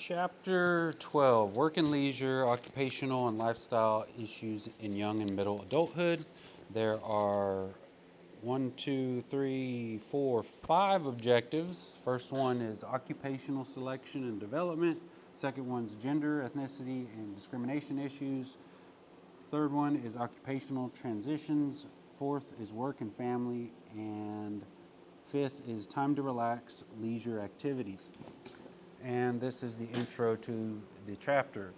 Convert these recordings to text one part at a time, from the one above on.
Chapter 12 Work and Leisure, Occupational and Lifestyle Issues in Young and Middle Adulthood. There are one, two, three, four, five objectives. First one is occupational selection and development. Second one's gender, ethnicity, and discrimination issues. Third one is occupational transitions. Fourth is work and family. And fifth is time to relax, leisure activities. And this is the intro to the chapter.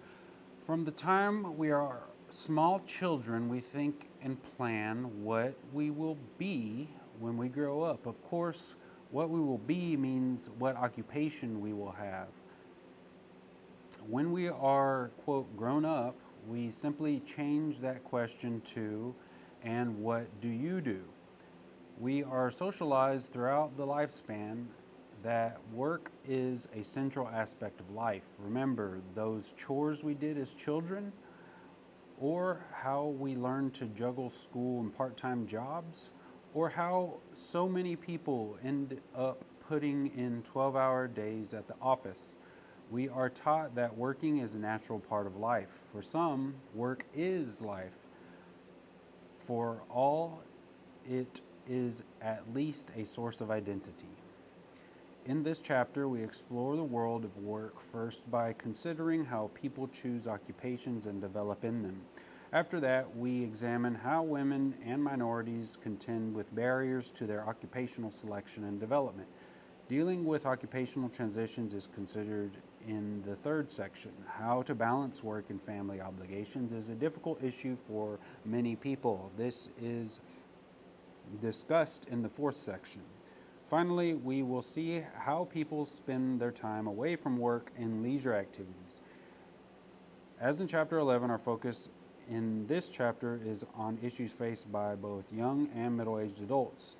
From the time we are small children, we think and plan what we will be when we grow up. Of course, what we will be means what occupation we will have. When we are, quote, grown up, we simply change that question to, and what do you do? We are socialized throughout the lifespan that work is a central aspect of life. Remember those chores we did as children, or how we learned to juggle school and part time jobs, or how so many people end up putting in 12-hour days at the office. We are taught that working is a natural part of life. For some, work is life. For all, it is at least a source of identity. In this chapter, we explore the world of work first by considering how people choose occupations and develop in them. After that, we examine how women and minorities contend with barriers to their occupational selection and development. Dealing with occupational transitions is considered in the third section. How to balance work and family obligations is a difficult issue for many people. This is discussed in the fourth section. Finally, we will see how people spend their time away from work and leisure activities. As in Chapter 11, our focus in this chapter is on issues faced by both young and middle aged adults.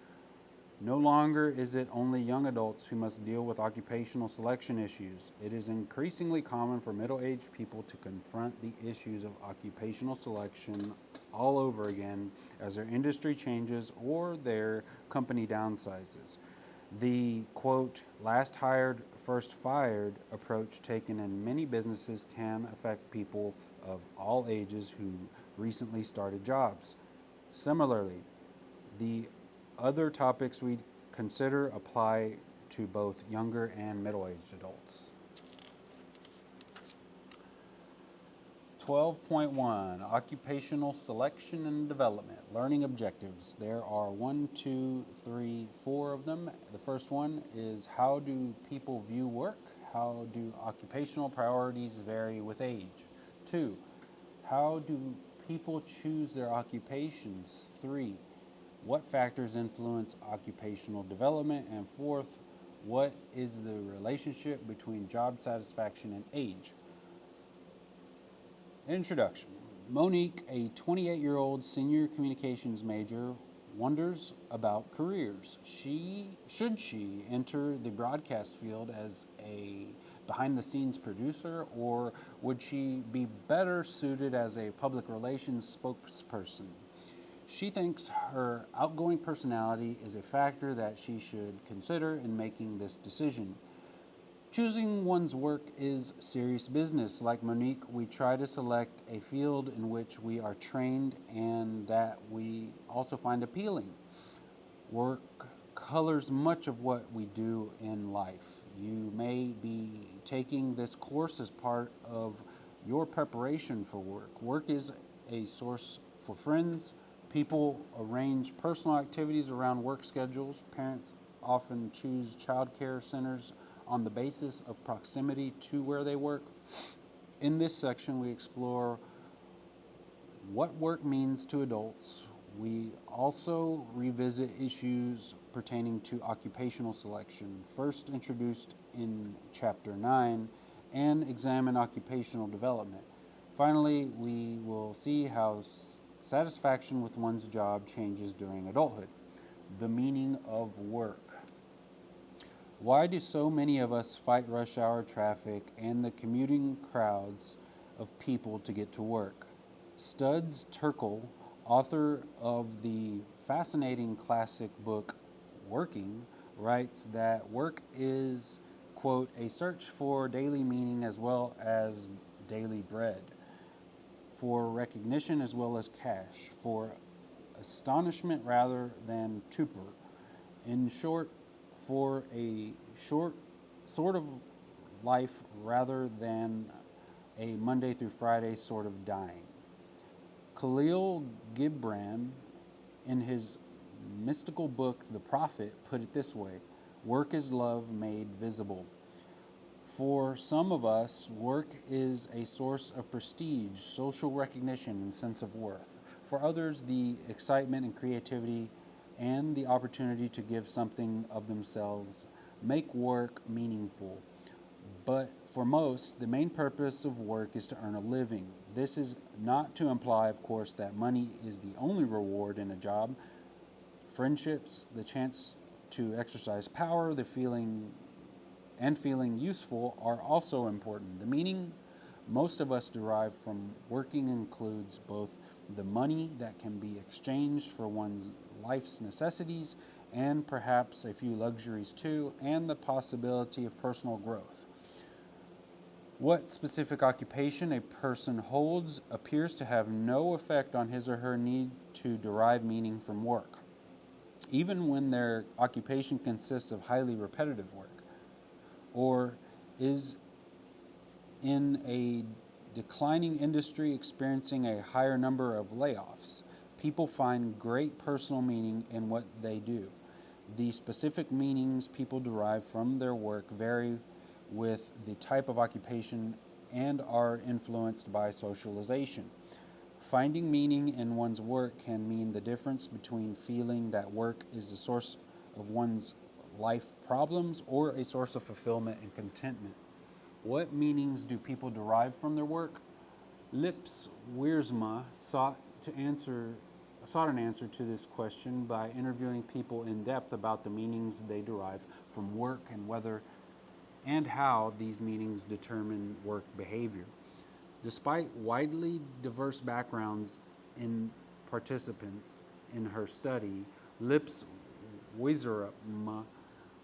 No longer is it only young adults who must deal with occupational selection issues. It is increasingly common for middle aged people to confront the issues of occupational selection all over again as their industry changes or their company downsizes. The quote, last hired, first fired approach taken in many businesses can affect people of all ages who recently started jobs. Similarly, the other topics we consider apply to both younger and middle aged adults. 12.1 Occupational Selection and Development, Learning Objectives. There are one, two, three, four of them. The first one is how do people view work? How do occupational priorities vary with age? 2. How do people choose their occupations? 3. What factors influence occupational development? And 4th, what is the relationship between job satisfaction and age? Introduction. Monique, a 28-year-old senior communications major, wonders about careers. Should she enter the broadcast field as a behind-the-scenes producer, or would she be better suited as a public relations spokesperson? She thinks her outgoing personality is a factor that she should consider in making this decision. Choosing one's work is serious business. Like Monique, we try to select a field in which we are trained and that we also find appealing. Work colors much of what we do in life. You may be taking this course as part of your preparation for work. Work is a source for friends. People arrange personal activities around work schedules. Parents often choose childcare centers on the basis of proximity to where they work. In this section, we explore what work means to adults. We also revisit issues pertaining to occupational selection, first introduced in Chapter 9, and examine occupational development. Finally, we will see how satisfaction with one's job changes during adulthood. The meaning of work. Why do so many of us fight rush hour traffic and the commuting crowds of people to get to work? Studs Terkel, author of the fascinating classic book Working, writes that work is, quote, a search for daily meaning as well as daily bread, for recognition as well as cash, for astonishment rather than stupor. In short, for a short sort of life rather than a Monday through Friday sort of dying. Khalil Gibran, in his mystical book, The Prophet, put it this way: work is love made visible. For some of us, work is a source of prestige, social recognition, and sense of worth. For others, the excitement and creativity and the opportunity to give something of themselves make work meaningful. But for most, the main purpose of work is to earn a living. This is not to imply, of course, that money is the only reward in a job. Friendships, the chance to exercise power, the feeling useful are also important. The meaning most of us derive from working includes both the money that can be exchanged for one's life's necessities and perhaps a few luxuries too, and the possibility of personal growth. What specific occupation a person holds appears to have no effect on his or her need to derive meaning from work, even when their occupation consists of highly repetitive work or is in a declining industry experiencing a higher number of layoffs. People find great personal meaning in what they do. The specific meanings people derive from their work vary with the type of occupation and are influenced by socialization. Finding meaning in one's work can mean the difference between feeling that work is the source of one's life problems or a source of fulfillment and contentment. What meanings do people derive from their work? Lips Wiersma sought an answer to this question by interviewing people in depth about the meanings they derive from work and whether and how these meanings determine work behavior. Despite widely diverse backgrounds in participants in her study, Lips Wiersma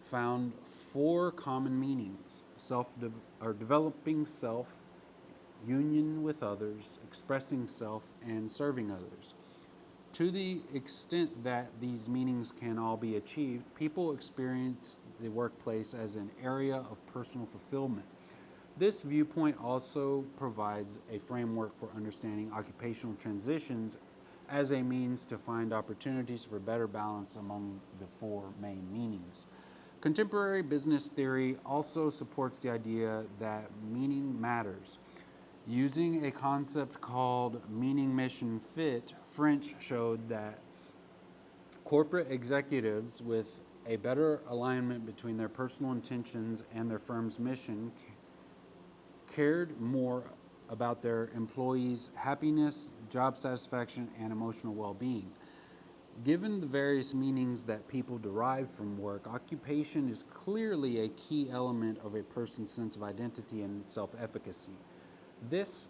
found four common meanings: developing self, union with others, expressing self, and serving others. To the extent that these meanings can all be achieved, people experience the workplace as an area of personal fulfillment. This viewpoint also provides a framework for understanding occupational transitions as a means to find opportunities for better balance among the four main meanings. Contemporary business theory also supports the idea that meaning matters. Using a concept called meaning mission fit, French showed that corporate executives with a better alignment between their personal intentions and their firm's mission cared more about their employees' happiness, job satisfaction, and emotional well being. Given the various meanings that people derive from work, occupation is clearly a key element of a person's sense of identity and self efficacy. This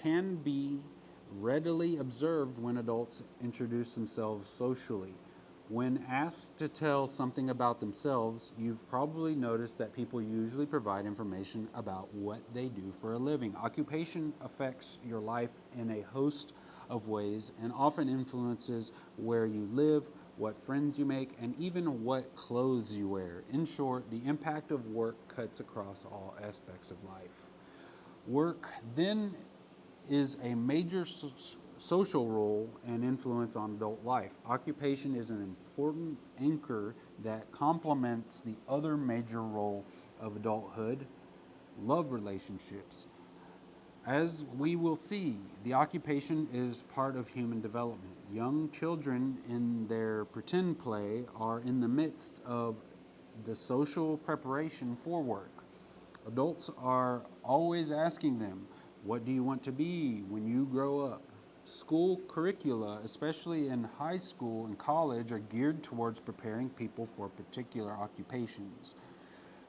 can be readily observed when adults introduce themselves socially. When asked to tell something about themselves, you've probably noticed that people usually provide information about what they do for a living. Occupation affects your life in a host of ways and often influences where you live, what friends you make, and even what clothes you wear. In short, the impact of work cuts across all aspects of life. Work then is a major social role and influence on adult life. Occupation is an important anchor that complements the other major role of adulthood: love relationships. As we will see, the occupation is part of human development. Young children in their pretend play are in the midst of the social preparation for work. Adults are always asking them, what do you want to be when you grow up? School curricula, especially in high school and college, are geared towards preparing people for particular occupations.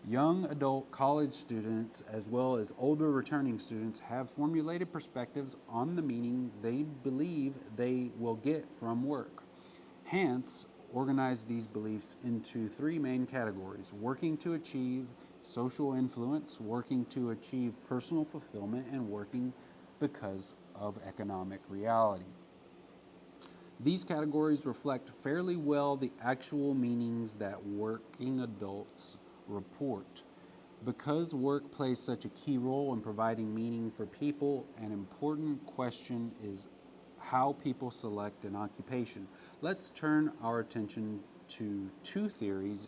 Young adult college students, as well as older returning students, have formulated perspectives on the meaning they believe they will get from work. Hence, organized these beliefs into three main categories: working to achieve social influence, working to achieve personal fulfillment, and working because of economic reality. These categories reflect fairly well the actual meanings that working adults report. Because work plays such a key role in providing meaning for people, an important question is how people select an occupation. Let's turn our attention to two theories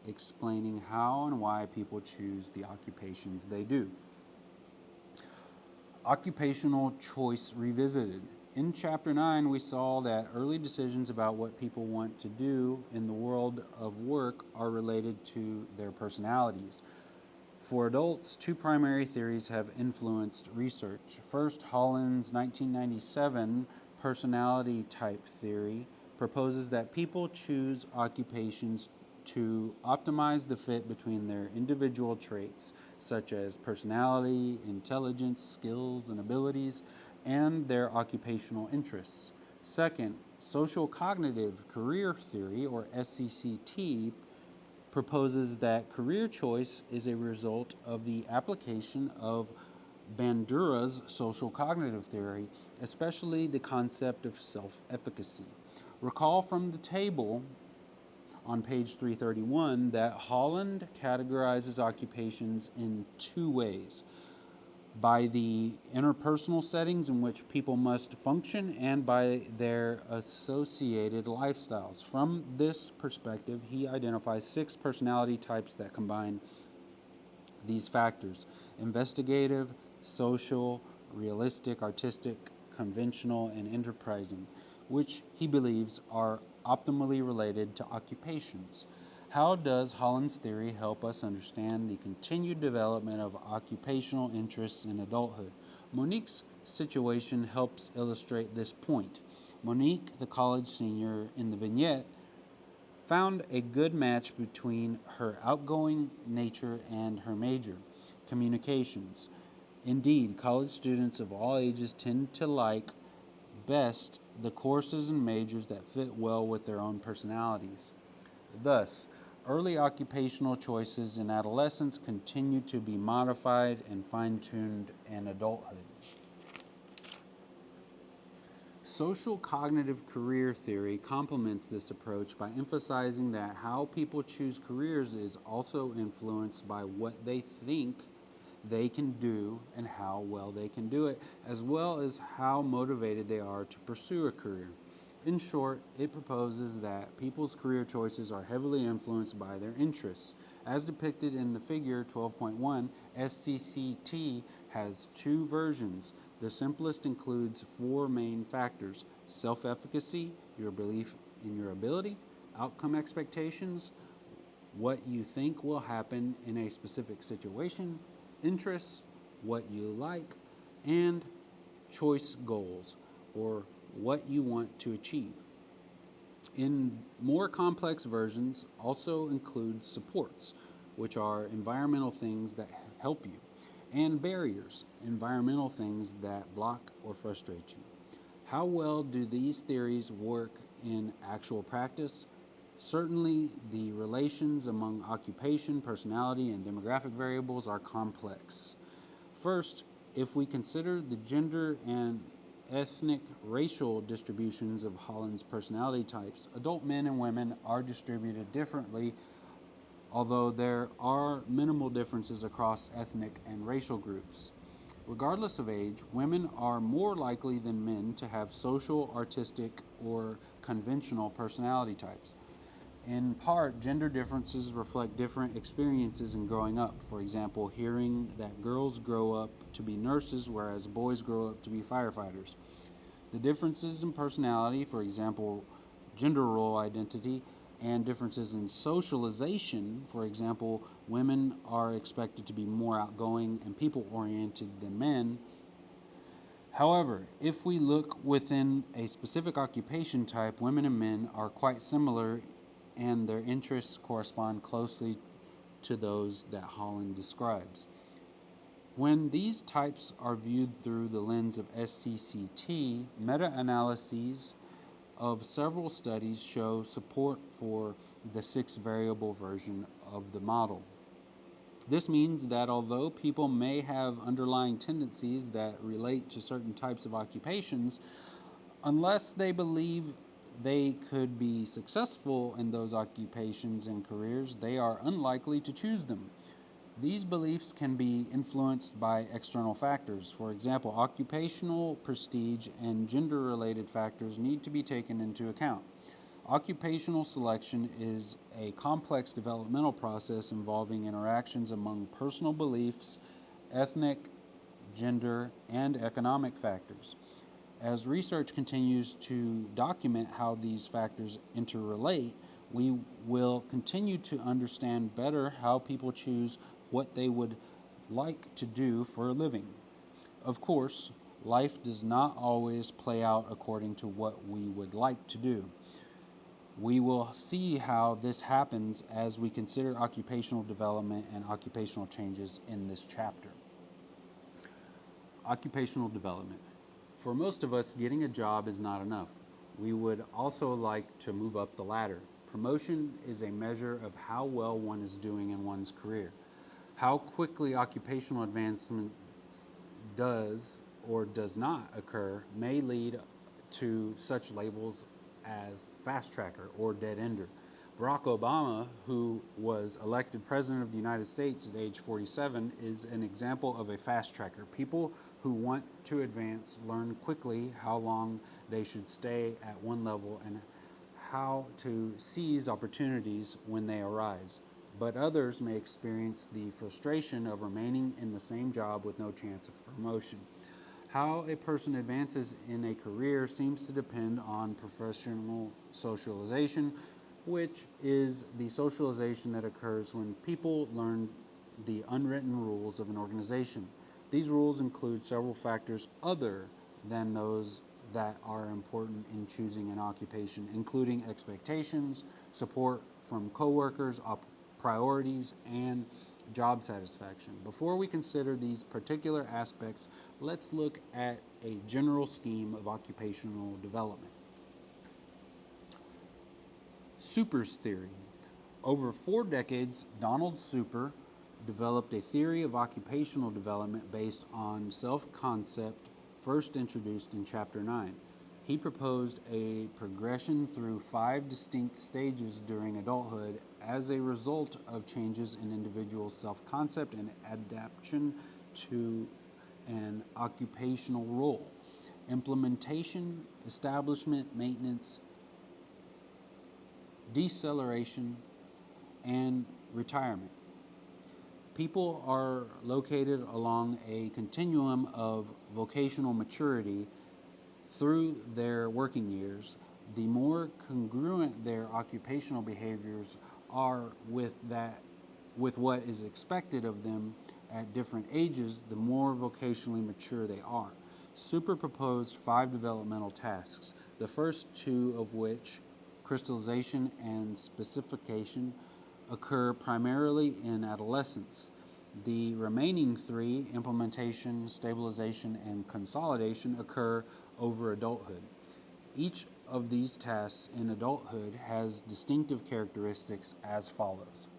explaining how and why people choose the occupations they do. Occupational choice revisited. In chapter 9, we saw that early decisions about what people want to do in the world of work are related to their personalities. For adults, two primary theories have influenced research. First, Holland's 1997 personality type theory proposes that people choose occupations to optimize the fit between their individual traits, such as personality, intelligence, skills, and abilities, and their occupational interests. Second, social cognitive career theory, or SCCT, proposes that career choice is a result of the application of Bandura's social cognitive theory, especially the concept of self efficacy. Recall from the table on page 331 that Holland categorizes occupations in two ways: by the interpersonal settings in which people must function and by their associated lifestyles. From this perspective, he identifies 6 personality types that combine these factors: investigative, social, realistic, artistic, conventional, and enterprising, which he believes are optimally related to occupations. How does Holland's theory help us understand the continued development of occupational interests in adulthood? Monique's situation helps illustrate this point. Monique, the college senior in the vignette, found a good match between her outgoing nature and her major, communications. Indeed, college students of all ages tend to like best the courses and majors that fit well with their own personalities. Thus, early occupational choices in adolescence continue to be modified and fine tuned in adulthood. Social cognitive career theory complements this approach by emphasizing that how people choose careers is also influenced by what they think they can do and how well they can do it, as well as how motivated they are to pursue a career. In short, it proposes that people's career choices are heavily influenced by their interests. As depicted in the figure 12.1, SCCT has two versions. The simplest includes 4 main factors: self efficacy, your belief in your ability; outcome expectations, what you think will happen in a specific situation; interests, what you like; and choice goals, or what you want to achieve. In more complex versions, also include supports, which are environmental things that help you, and barriers, environmental things that block or frustrate you. How well do these theories work in actual practice? Certainly, the relations among occupation, personality, and demographic variables are complex. First, if we consider the gender and ethnic racial distributions of Holland's personality types, adult men and women are distributed differently, although there are minimal differences across ethnic and racial groups. Regardless of age, women are more likely than men to have social, artistic, or conventional personality types. In part, gender differences reflect different experiences in growing up. For example, hearing that girls grow up to be nurses whereas boys grow up to be firefighters. The differences in personality, for example, gender role identity, and differences in socialization, for example, women are expected to be more outgoing and people oriented than men. However, if we look within a specific occupation type, women and men are quite similar and their interests correspond closely to those that Holland describes. When these types are viewed through the lens of SCCT, meta analyses of several studies show support for the 6 variable version of the model. This means that although people may have underlying tendencies that relate to certain types of occupations, unless they believe they could be successful in those occupations and careers, they are unlikely to choose them. These beliefs can be influenced by external factors. For example, occupational prestige and gender related factors need to be taken into account. Occupational selection is a complex developmental process involving interactions among personal beliefs, ethnic, gender, and economic factors. As research continues to document how these factors interrelate, we will continue to understand better how people choose what they would like to do for a living. Of course, life does not always play out according to what we would like to do. We will see how this happens as we consider occupational development and occupational changes in this chapter. Occupational development. For most of us, getting a job is not enough. We would also like to move up the ladder. Promotion is a measure of how well one is doing in one's career. How quickly occupational advancement does or does not occur may lead to such labels as fast tracker or dead ender. Barack Obama, who was elected president of the United States at age 47, is an example of a fast tracker. People who want to advance learn quickly how long they should stay at one level and how to seize opportunities when they arise. But others may experience the frustration of remaining in the same job with no chance of promotion. How a person advances in a career seems to depend on professional socialization, which is the socialization that occurs when people learn the unwritten rules of an organization. These rules include several factors other than those that are important in choosing an occupation, including expectations, support from coworkers, priorities, and job satisfaction. Before we consider these particular aspects, let's look at a general scheme of occupational development. Super's theory. Over 4 decades, Donald Super developed a theory of occupational development based on self-concept first introduced in Chapter 9. He proposed a progression through 5 distinct stages during adulthood as a result of changes in individuals' self-concept and adaptation to an occupational role. Implementation, establishment, maintenance, deceleration, and retirement. People are located along a continuum of vocational maturity through their working years. The more congruent their occupational behaviors are with what is expected of them at different ages, the more vocationally mature they are. Super proposed 5 developmental tasks, the first 2 of which, crystallization and specification, occur primarily in adolescence. The remaining 3, implementation, stabilization, and consolidation, occur over adulthood. Each of these tasks in adulthood has distinctive characteristics as follows.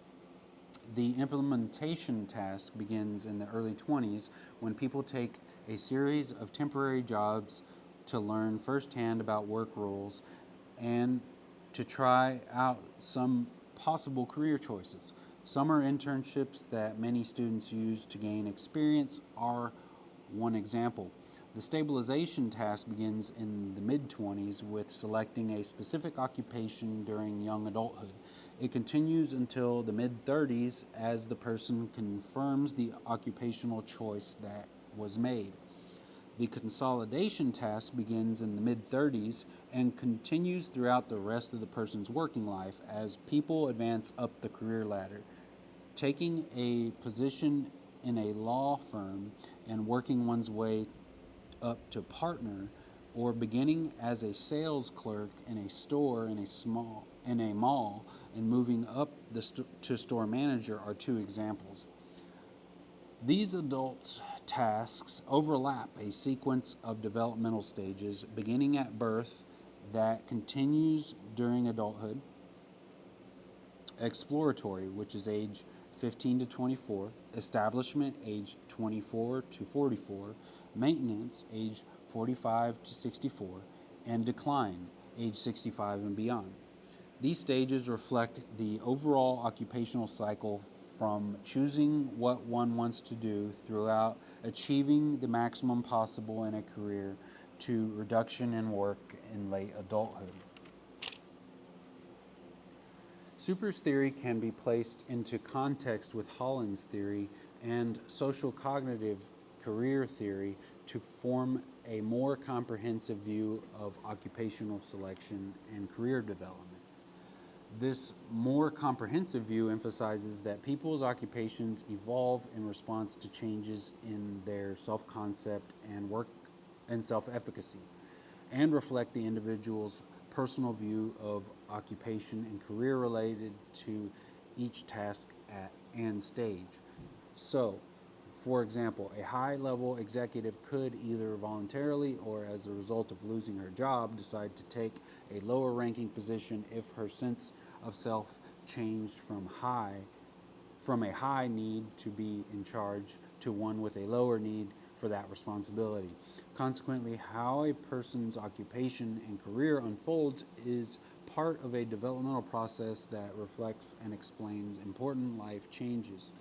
The implementation task begins in the early 20s when people take a series of temporary jobs to learn firsthand about work rules and to try out some possible career choices. Summer internships that many students use to gain experience are one example. The stabilization task begins in the mid-20s with selecting a specific occupation during young adulthood. It continues until the mid-30s as the person confirms the occupational choice that was made. The consolidation task begins in the mid-30s and continues throughout the rest of the person's working life as people advance up the career ladder. Taking a position in a law firm and working one's way up to partner, or beginning as a sales clerk in a store in a mall and moving up to store manager are 2 examples. These adults' tasks overlap a sequence of developmental stages beginning at birth, that continues during adulthood, exploratory, which is age 15 to 24, establishment, age 24 to 44, maintenance, age 45 to 64, and decline, age 65 and beyond. These stages reflect the overall occupational cycle from choosing what one wants to do throughout achieving the maximum possible in a career to reduction in work in late adulthood. Super's theory can be placed into context with Holland's theory and social cognitive career theory to form a more comprehensive view of occupational selection and career development. This more comprehensive view emphasizes that people's occupations evolve in response to changes in their self-concept and work and self-efficacy, and reflect the individual's personal view of occupation and career related to each task and stage. So, for example, a high level executive could either voluntarily or as a result of losing her job decide to take a lower ranking position if her sense of self changed from a high need to be in charge to one with a lower need for that responsibility. Consequently, how a person's occupation and career unfolds is part of a developmental process that reflects and explains important life changes.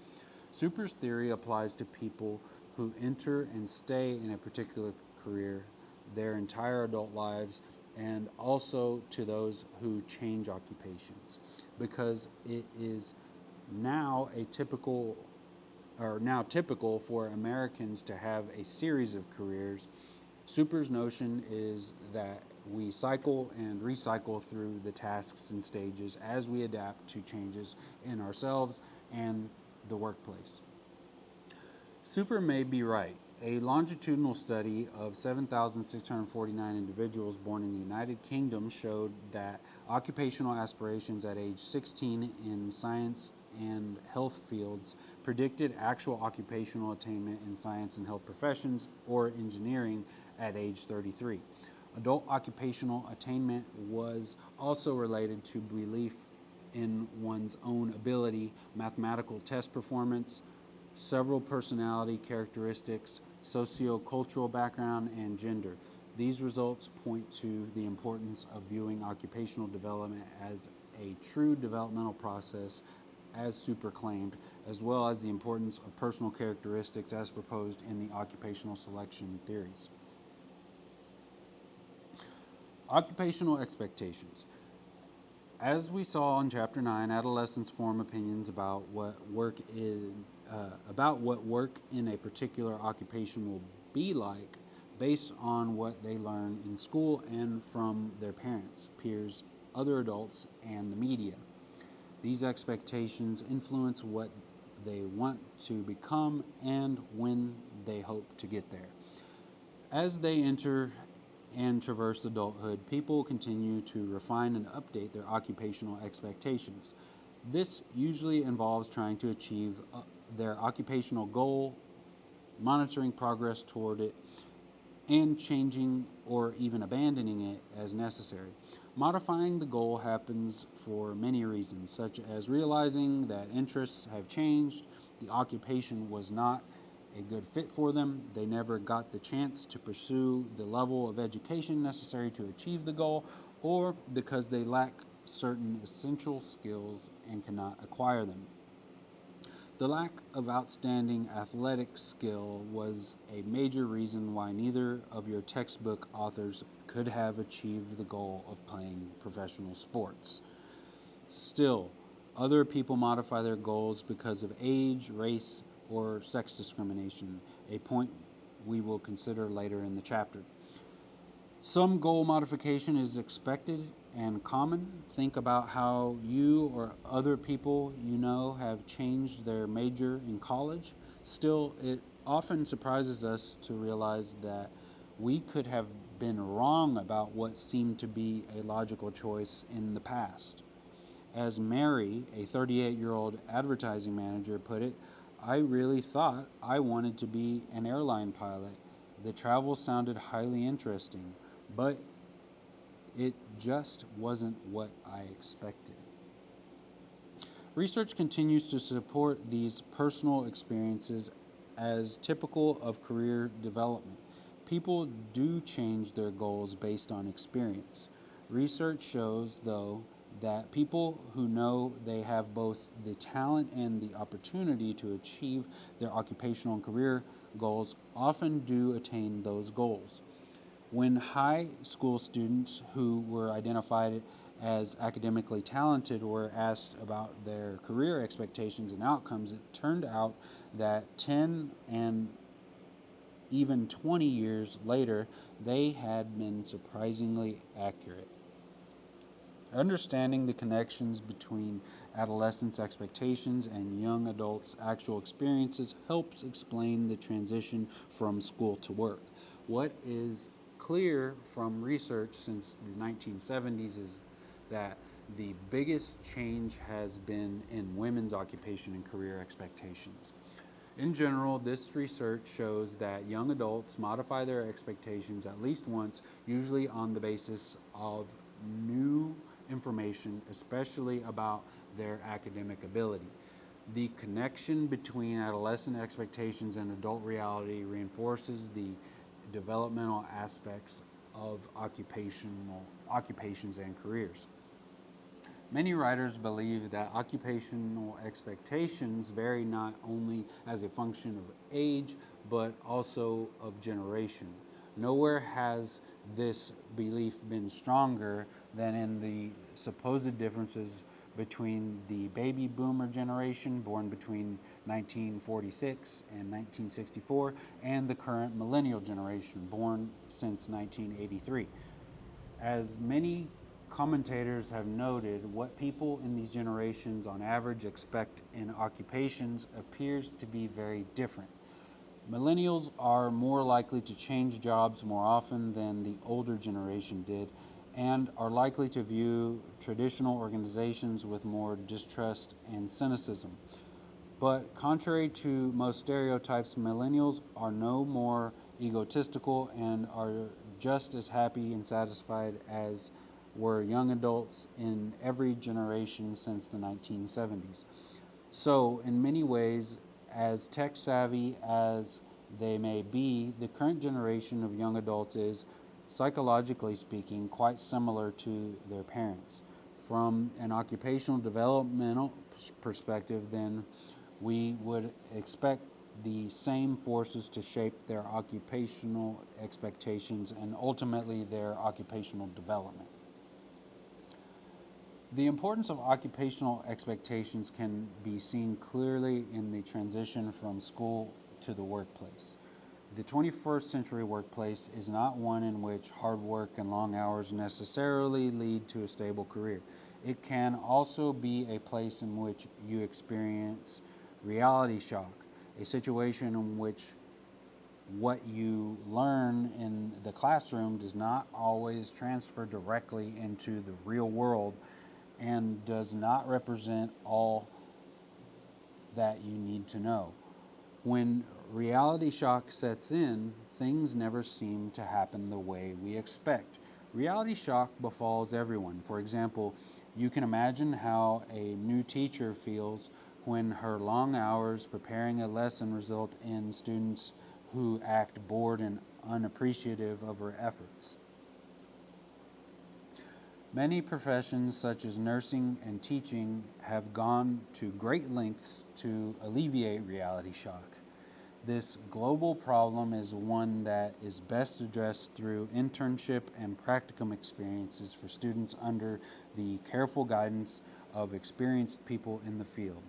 Super's theory applies to people who enter and stay in a particular career their entire adult lives, and also to those who change occupations, because it is now typical for Americans to have a series of careers. Super's notion is that we cycle and recycle through the tasks and stages as we adapt to changes in ourselves and the workplace. Super may be right. A longitudinal study of 7,649 individuals born in the United Kingdom showed that occupational aspirations at age 16 in science and health fields predicted actual occupational attainment in science and health professions or engineering at age 33. Adult occupational attainment was also related to belief in one's own ability, mathematical test performance, several personality characteristics, socio-cultural background, and gender. These results point to the importance of viewing occupational development as a true developmental process, as Super claimed, as well as the importance of personal characteristics as proposed in the occupational selection theories. Occupational expectations. As we saw in Chapter 9, adolescents form opinions about what work in a particular occupation will be like based on what they learn in school and from their parents, peers, other adults, and the media. These expectations influence what they want to become and when they hope to get there. As they enter and traverse adulthood, people continue to refine and update their occupational expectations. This usually involves trying to achieve their occupational goal, monitoring progress toward it, and changing or even abandoning it as necessary. Modifying the goal happens for many reasons, such as realizing that interests have changed, the occupation was not a good fit for them, they never got the chance to pursue the level of education necessary to achieve the goal, or because they lack certain essential skills and cannot acquire them. The lack of outstanding athletic skill was a major reason why neither of your textbook authors could have achieved the goal of playing professional sports. Still, other people modify their goals because of age, race, or sex discrimination, a point we will consider later in the chapter. Some goal modification is expected and common. Think about how you or other people you know have changed their major in college. Still, it often surprises us to realize that we could have been wrong about what seemed to be a logical choice in the past. As Mary, a 38-year-old advertising manager, put it, I really thought I wanted to be an airline pilot. The travel sounded highly interesting, but It just wasn't what I expected. Research continues to support these personal experiences as typical of career development. People do change their goals based on experience. Research shows, though, that people who know they have both the talent and the opportunity to achieve their occupational and career goals often do attain those goals. When high school students who were identified as academically talented were asked about their career expectations and outcomes, it turned out that 10 and even 20 years later, they had been surprisingly accurate. Understanding the connections between adolescents' expectations and young adults' actual experiences helps explain the transition from school to work. What is clear from research since the 1970s is that the biggest change has been in women's occupation and career expectations. In general, this research shows that young adults modify their expectations at least once, usually on the basis of new information, especially about their academic ability. The connection between adolescent expectations and adult reality reinforces the developmental aspects of occupations and careers. Many writers believe that occupational expectations vary not only as a function of age, but also of generation. Nowhere has this belief been stronger than in the supposed differences between the baby boomer generation, born between 1946 and 1964, and the current millennial generation, born since 1983. As many commentators have noted, what people in these generations on average expect in occupations appears to be very different. Millennials are more likely to change jobs more often than the older generation did and are likely to view traditional organizations with more distrust and cynicism. But contrary to most stereotypes, millennials are no more egotistical and are just as happy and satisfied as were young adults in every generation since the 1970s. So, in many ways, as tech savvy as they may be, the current generation of young adults is, psychologically speaking, quite similar to their parents. From an occupational developmental perspective, then, we would expect the same forces to shape their occupational expectations and ultimately their occupational development. The importance of occupational expectations can be seen clearly in the transition from school to the workplace. The 21st century workplace is not one in which hard work and long hours necessarily lead to a stable career. It can also be a place in which you experience reality shock, a situation in which what you learn in the classroom does not always transfer directly into the real world and does not represent all that you need to know. When reality shock sets in, things never seem to happen the way we expect. Reality shock befalls everyone. For example, you can imagine how a new teacher feels when her long hours preparing a lesson result in students who act bored and unappreciative of her efforts. Many professions, such as nursing and teaching, have gone to great lengths to alleviate reality shock. This global problem is one that is best addressed through internship and practicum experiences for students under the careful guidance of experienced people in the field.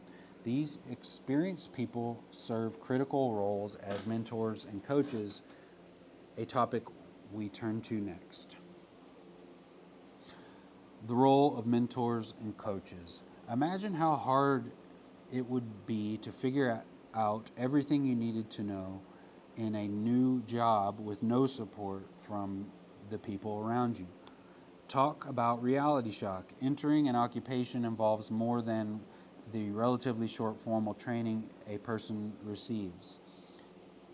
These experienced people serve critical roles as mentors and coaches, a topic we turn to next. The role of mentors and coaches. Imagine how hard it would be to figure out everything you needed to know in a new job with no support from the people around you. Talk about reality shock. Entering an occupation involves more than the relatively short formal training a person receives.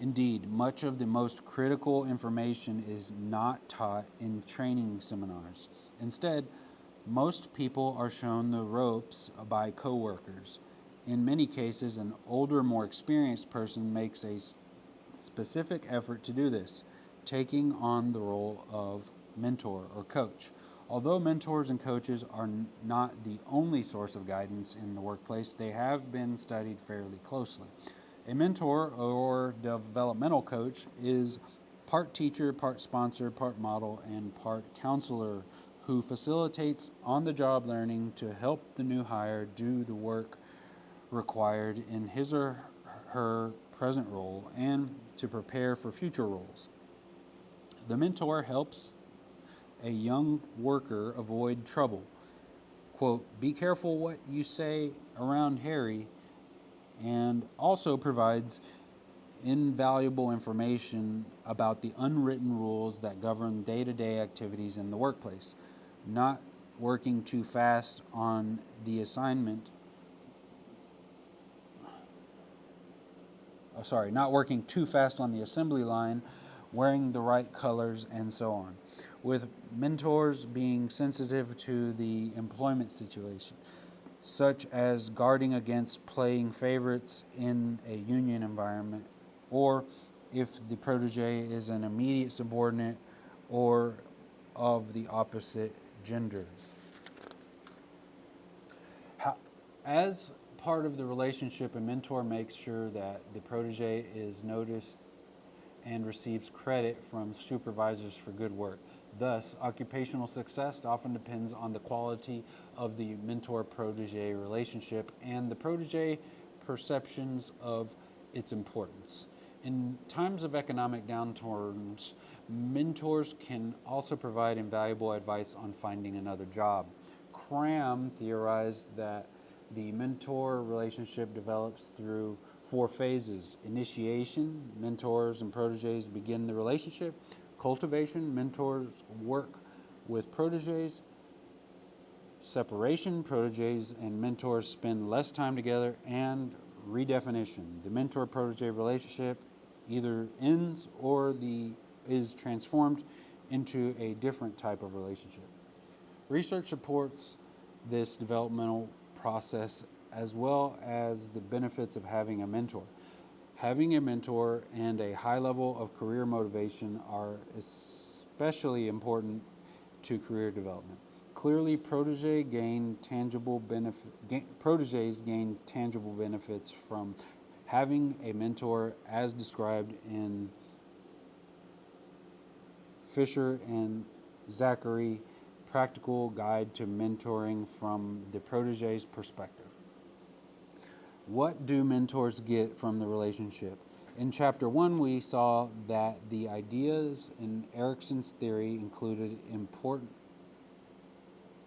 Indeed, much of the most critical information is not taught in training seminars. Instead, most people are shown the ropes by coworkers. In many cases, an older, more experienced person makes a specific effort to do this, taking on the role of mentor or coach. Although mentors and coaches are not the only source of guidance in the workplace, they have been studied fairly closely. A mentor or developmental coach is part teacher, part sponsor, part model, and part counselor who facilitates on the job learning to help the new hire do the work required in his or her present role and to prepare for future roles. The mentor helps a young worker avoid trouble. Quote, be careful what you say around Harry, and also provides invaluable information about the unwritten rules that govern day to day activities in the workplace. Not working too fast on the assignment not working too fast on the assembly line, wearing the right colors, and so on. With mentors being sensitive to the employment situation, such as guarding against playing favorites in a union environment, or if the protege is an immediate subordinate or of the opposite gender. As part of the relationship, a mentor makes sure that the protege is noticed and receives credit from supervisors for good work. Thus, occupational success often depends on the quality of the mentor-protege relationship and the protege perceptions of its importance. In times of economic downturns, mentors can also provide invaluable advice on finding another job. Cram theorized that the mentor relationship develops through 4 phases. Initiation, mentors and proteges begin the relationship. Cultivation, mentors work with proteges. Separation, proteges and mentors spend less time together. And redefinition, the mentor-protege relationship either ends or is transformed into a different type of relationship. Research supports this developmental process as well as the benefits of having a mentor. Having a mentor and a high level of career motivation are especially important to career development. Clearly, proteges gain tangible benefits from having a mentor, as described in Fisher and Zachary, Practical Guide to Mentoring from the Protege's Perspective. What do mentors get from the relationship? In Chapter 1, we saw that the ideas in Erikson's theory included important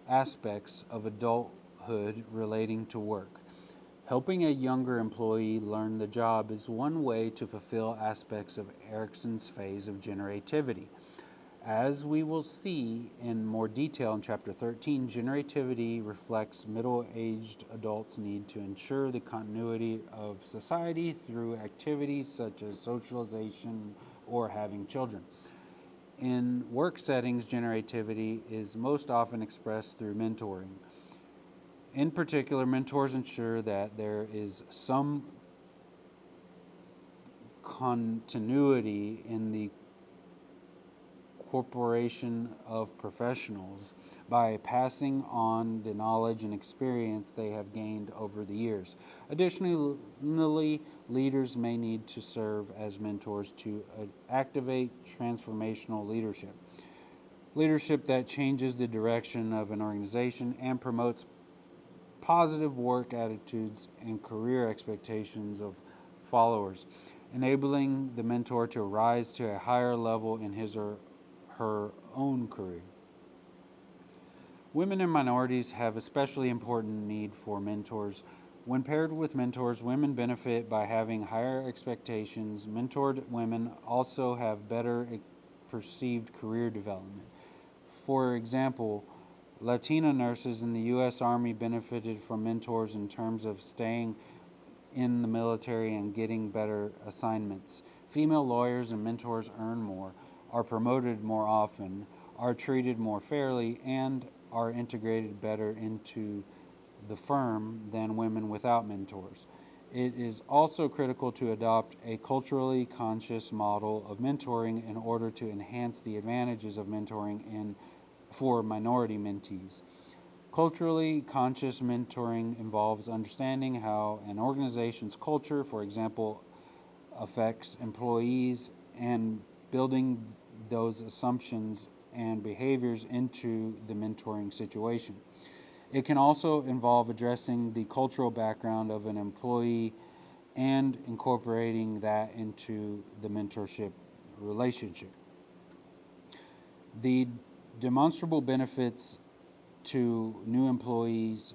aspects of adulthood relating to work. Helping a younger employee learn the job is one way to fulfill aspects of Erikson's phase of generativity. As we will see in more detail in Chapter 13, generativity reflects middle-aged adults' need to ensure the continuity of society through activities such as socialization or having children. In work settings, generativity is most often expressed through mentoring. In particular, mentors ensure that there is some continuity in the corporation of professionals by passing on the knowledge and experience they have gained over the years. Additionally, leaders may need to serve as mentors to activate transformational leadership. Leadership that changes the direction of an organization and promotes positive work attitudes and career expectations of followers, enabling the mentor to rise to a higher level in his or her own career. Women and minorities have especially important need for mentors. When paired with mentors, women benefit by having higher expectations. Mentored women also have better perceived career development. For example, Latina nurses in the U.S. Army benefited from mentors in terms of staying in the military and getting better assignments. Female lawyers and mentors earn more, are promoted more often, are treated more fairly, and are integrated better into the firm than women without mentors. It is also critical to adopt a culturally conscious model of mentoring in order to enhance the advantages of mentoring for minority mentees. Culturally conscious mentoring involves understanding how an organization's culture, for example, affects employees and building those assumptions and behaviors into the mentoring situation. It can also involve addressing the cultural background of an employee and incorporating that into the mentorship relationship. The demonstrable benefits to new employees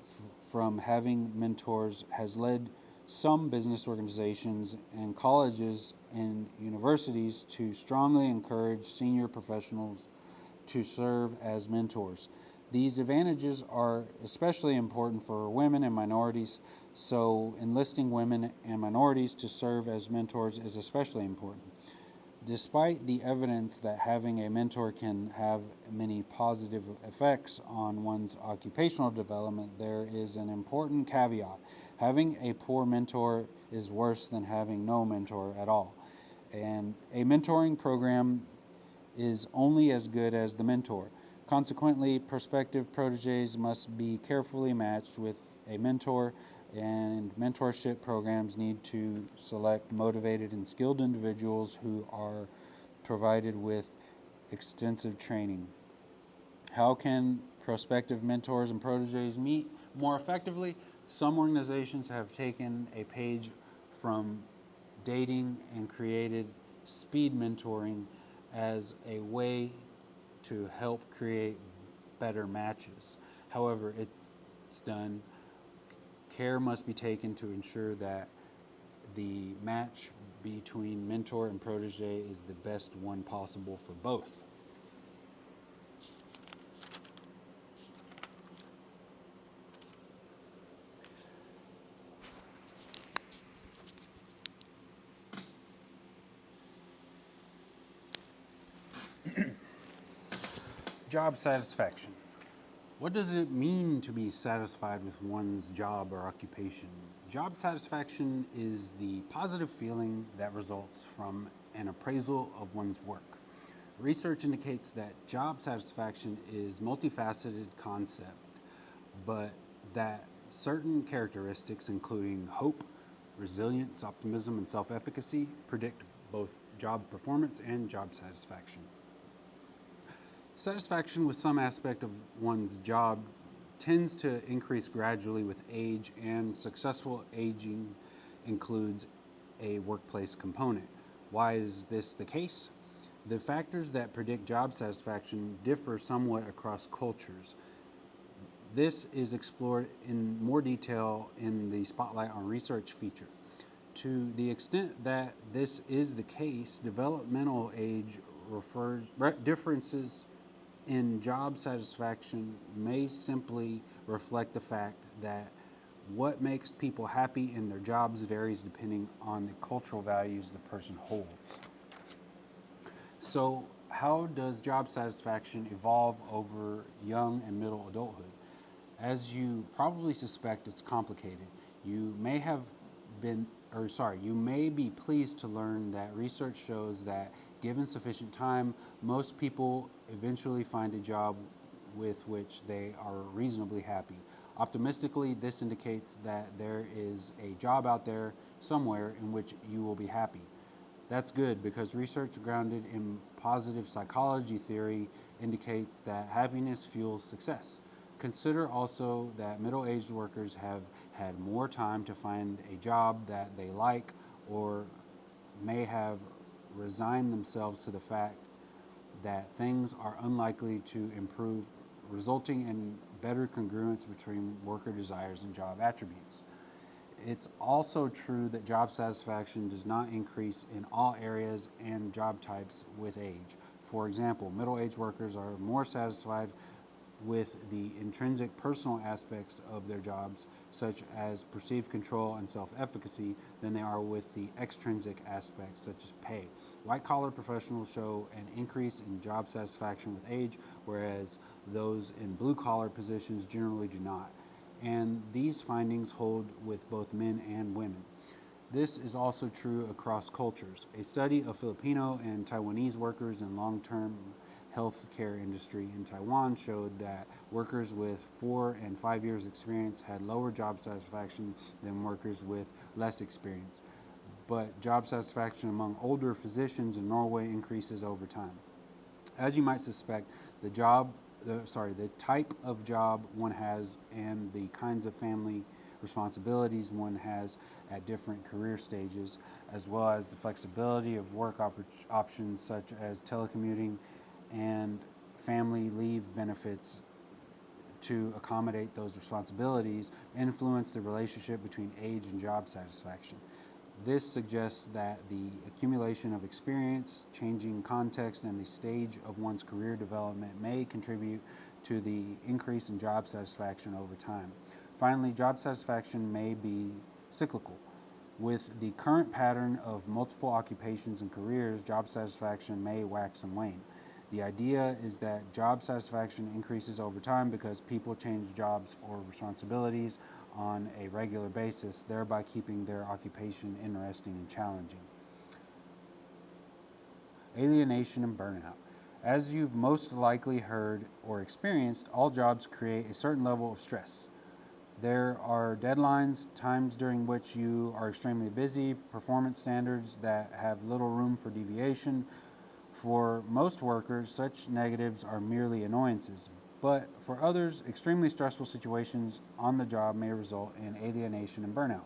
from having mentors has led some business organizations and colleges and universities to strongly encourage senior professionals to serve as mentors. These advantages are especially important for women and minorities, so enlisting women and minorities to serve as mentors is especially important. Despite the evidence that having a mentor can have many positive effects on one's occupational development, there is an important caveat. Having a poor mentor is worse than having no mentor at all. And a mentoring program is only as good as the mentor. Consequently, prospective proteges must be carefully matched with a mentor, and mentorship programs need to select motivated and skilled individuals who are provided with extensive training. How can prospective mentors and proteges meet more effectively? Some organizations have taken a page from dating and created speed mentoring as a way to help create better matches. However, it's done. Care must be taken to ensure that the match between mentor and protege is the best one possible for both. Job satisfaction. What does it mean to be satisfied with one's job or occupation? Job satisfaction is the positive feeling that results from an appraisal of one's work. Research indicates that job satisfaction is a multifaceted concept, but that certain characteristics, including hope, resilience, optimism, and self efficacy, predict both job performance and job satisfaction. Satisfaction with some aspect of one's job tends to increase gradually with age, and successful aging includes a workplace component. Why is this the case? The factors that predict job satisfaction differ somewhat across cultures. This is explored in more detail in the Spotlight on Research feature. To the extent that this is the case, developmental age differences in job satisfaction may simply reflect the fact that what makes people happy in their jobs varies depending on the cultural values the person holds. So, how does job satisfaction evolve over young and middle adulthood? As you probably suspect, it's complicated. You may have you may be pleased to learn that research shows that given sufficient time, most people eventually find a job with which they are reasonably happy. Optimistically, this indicates that there is a job out there somewhere in which you will be happy. That's good because research grounded in positive psychology theory indicates that happiness fuels success. Consider also that middle-aged workers have had more time to find a job that they like, or may have resigned themselves to the fact that things are unlikely to improve, resulting in better congruence between worker desires and job attributes. It's also true that job satisfaction does not increase in all areas and job types with age. For example, middle-aged workers are more satisfied with the intrinsic personal aspects of their jobs, such as perceived control and self efficacy, than they are with the extrinsic aspects, such as pay. White collar professionals show an increase in job satisfaction with age, whereas those in blue collar positions generally do not. And these findings hold with both men and women. This is also true across cultures. A study of Filipino and Taiwanese workers in long-term healthcare industry in Taiwan showed that workers with 4 and 5 years experience had lower job satisfaction than workers with less experience. But job satisfaction among older physicians in Norway increases over time. As you might suspect, the type of job one has and the kinds of family responsibilities one has at different career stages, as well as the flexibility of work options such as telecommuting and family leave benefits to accommodate those responsibilities, influence the relationship between age and job satisfaction. This suggests that the accumulation of experience, changing context, and the stage of one's career development may contribute to the increase in job satisfaction over time. Finally, job satisfaction may be cyclical. With the current pattern of multiple occupations and careers, job satisfaction may wax and wane. The idea is that job satisfaction increases over time because people change jobs or responsibilities on a regular basis, thereby keeping their occupation interesting and challenging. Alienation and burnout. As you've most likely heard or experienced, all jobs create a certain level of stress. There are deadlines, times during which you are extremely busy, performance standards that have little room for deviation. For most workers, such negatives are merely annoyances, but for others, extremely stressful situations on the job may result in alienation and burnout.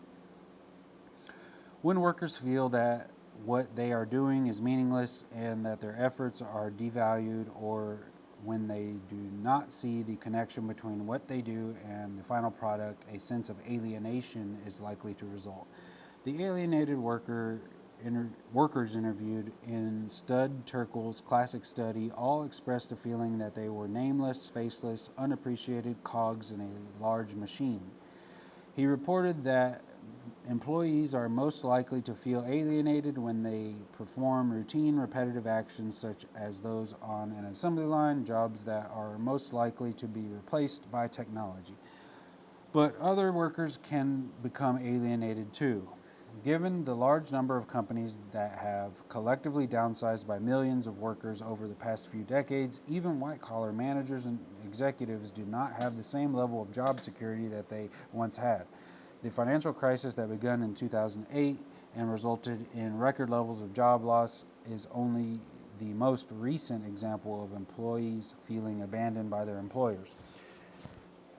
When workers feel that what they are doing is meaningless and that their efforts are devalued, or when they do not see the connection between what they do and the final product, a sense of alienation is likely to result. The alienated workers interviewed in Stud Terkel's classic study all expressed a feeling that they were nameless, faceless, unappreciated cogs in a large machine. He reported that employees are most likely to feel alienated when they perform routine, repetitive actions such as those on an assembly line, jobs that are most likely to be replaced by technology. But other workers can become alienated too. Given the large number of companies that have collectively downsized by millions of workers over the past few decades, even white-collar managers and executives do not have the same level of job security that they once had. The financial crisis that began in 2008 and resulted in record levels of job loss is only the most recent example of employees feeling abandoned by their employers.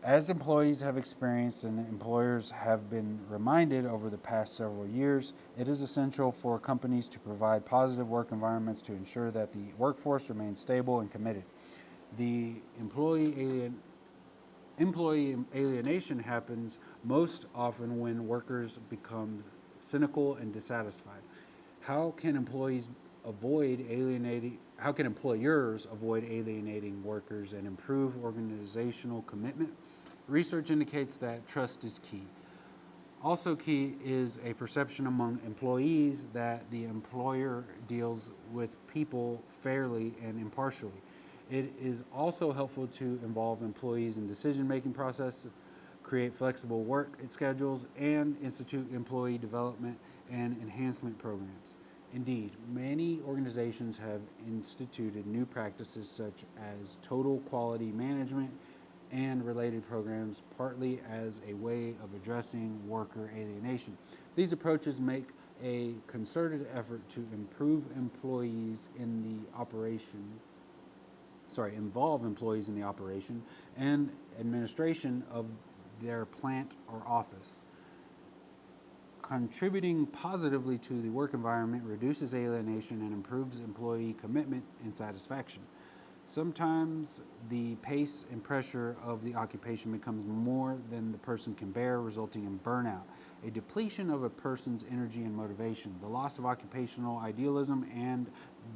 As employees have experienced and employers have been reminded over the past several years, it is essential for companies to provide positive work environments to ensure that the workforce remains stable and committed. The employee alienation happens most often when workers become cynical and dissatisfied. How can employers avoid alienating workers and improve organizational commitment? Research indicates that trust is key. Also key is a perception among employees that the employer deals with people fairly and impartially. It is also helpful to involve employees in decision-making process, create flexible work schedules, and institute employee development and enhancement programs. Indeed, many organizations have instituted new practices such as total quality management and related programs, partly as a way of addressing worker alienation. These approaches make a concerted effort to involve employees in the operation and administration of their plant or office. Contributing positively to the work environment reduces alienation and improves employee commitment and satisfaction. Sometimes the pace and pressure of the occupation becomes more than the person can bear, resulting in burnout, a depletion of a person's energy and motivation, the loss of occupational idealism, and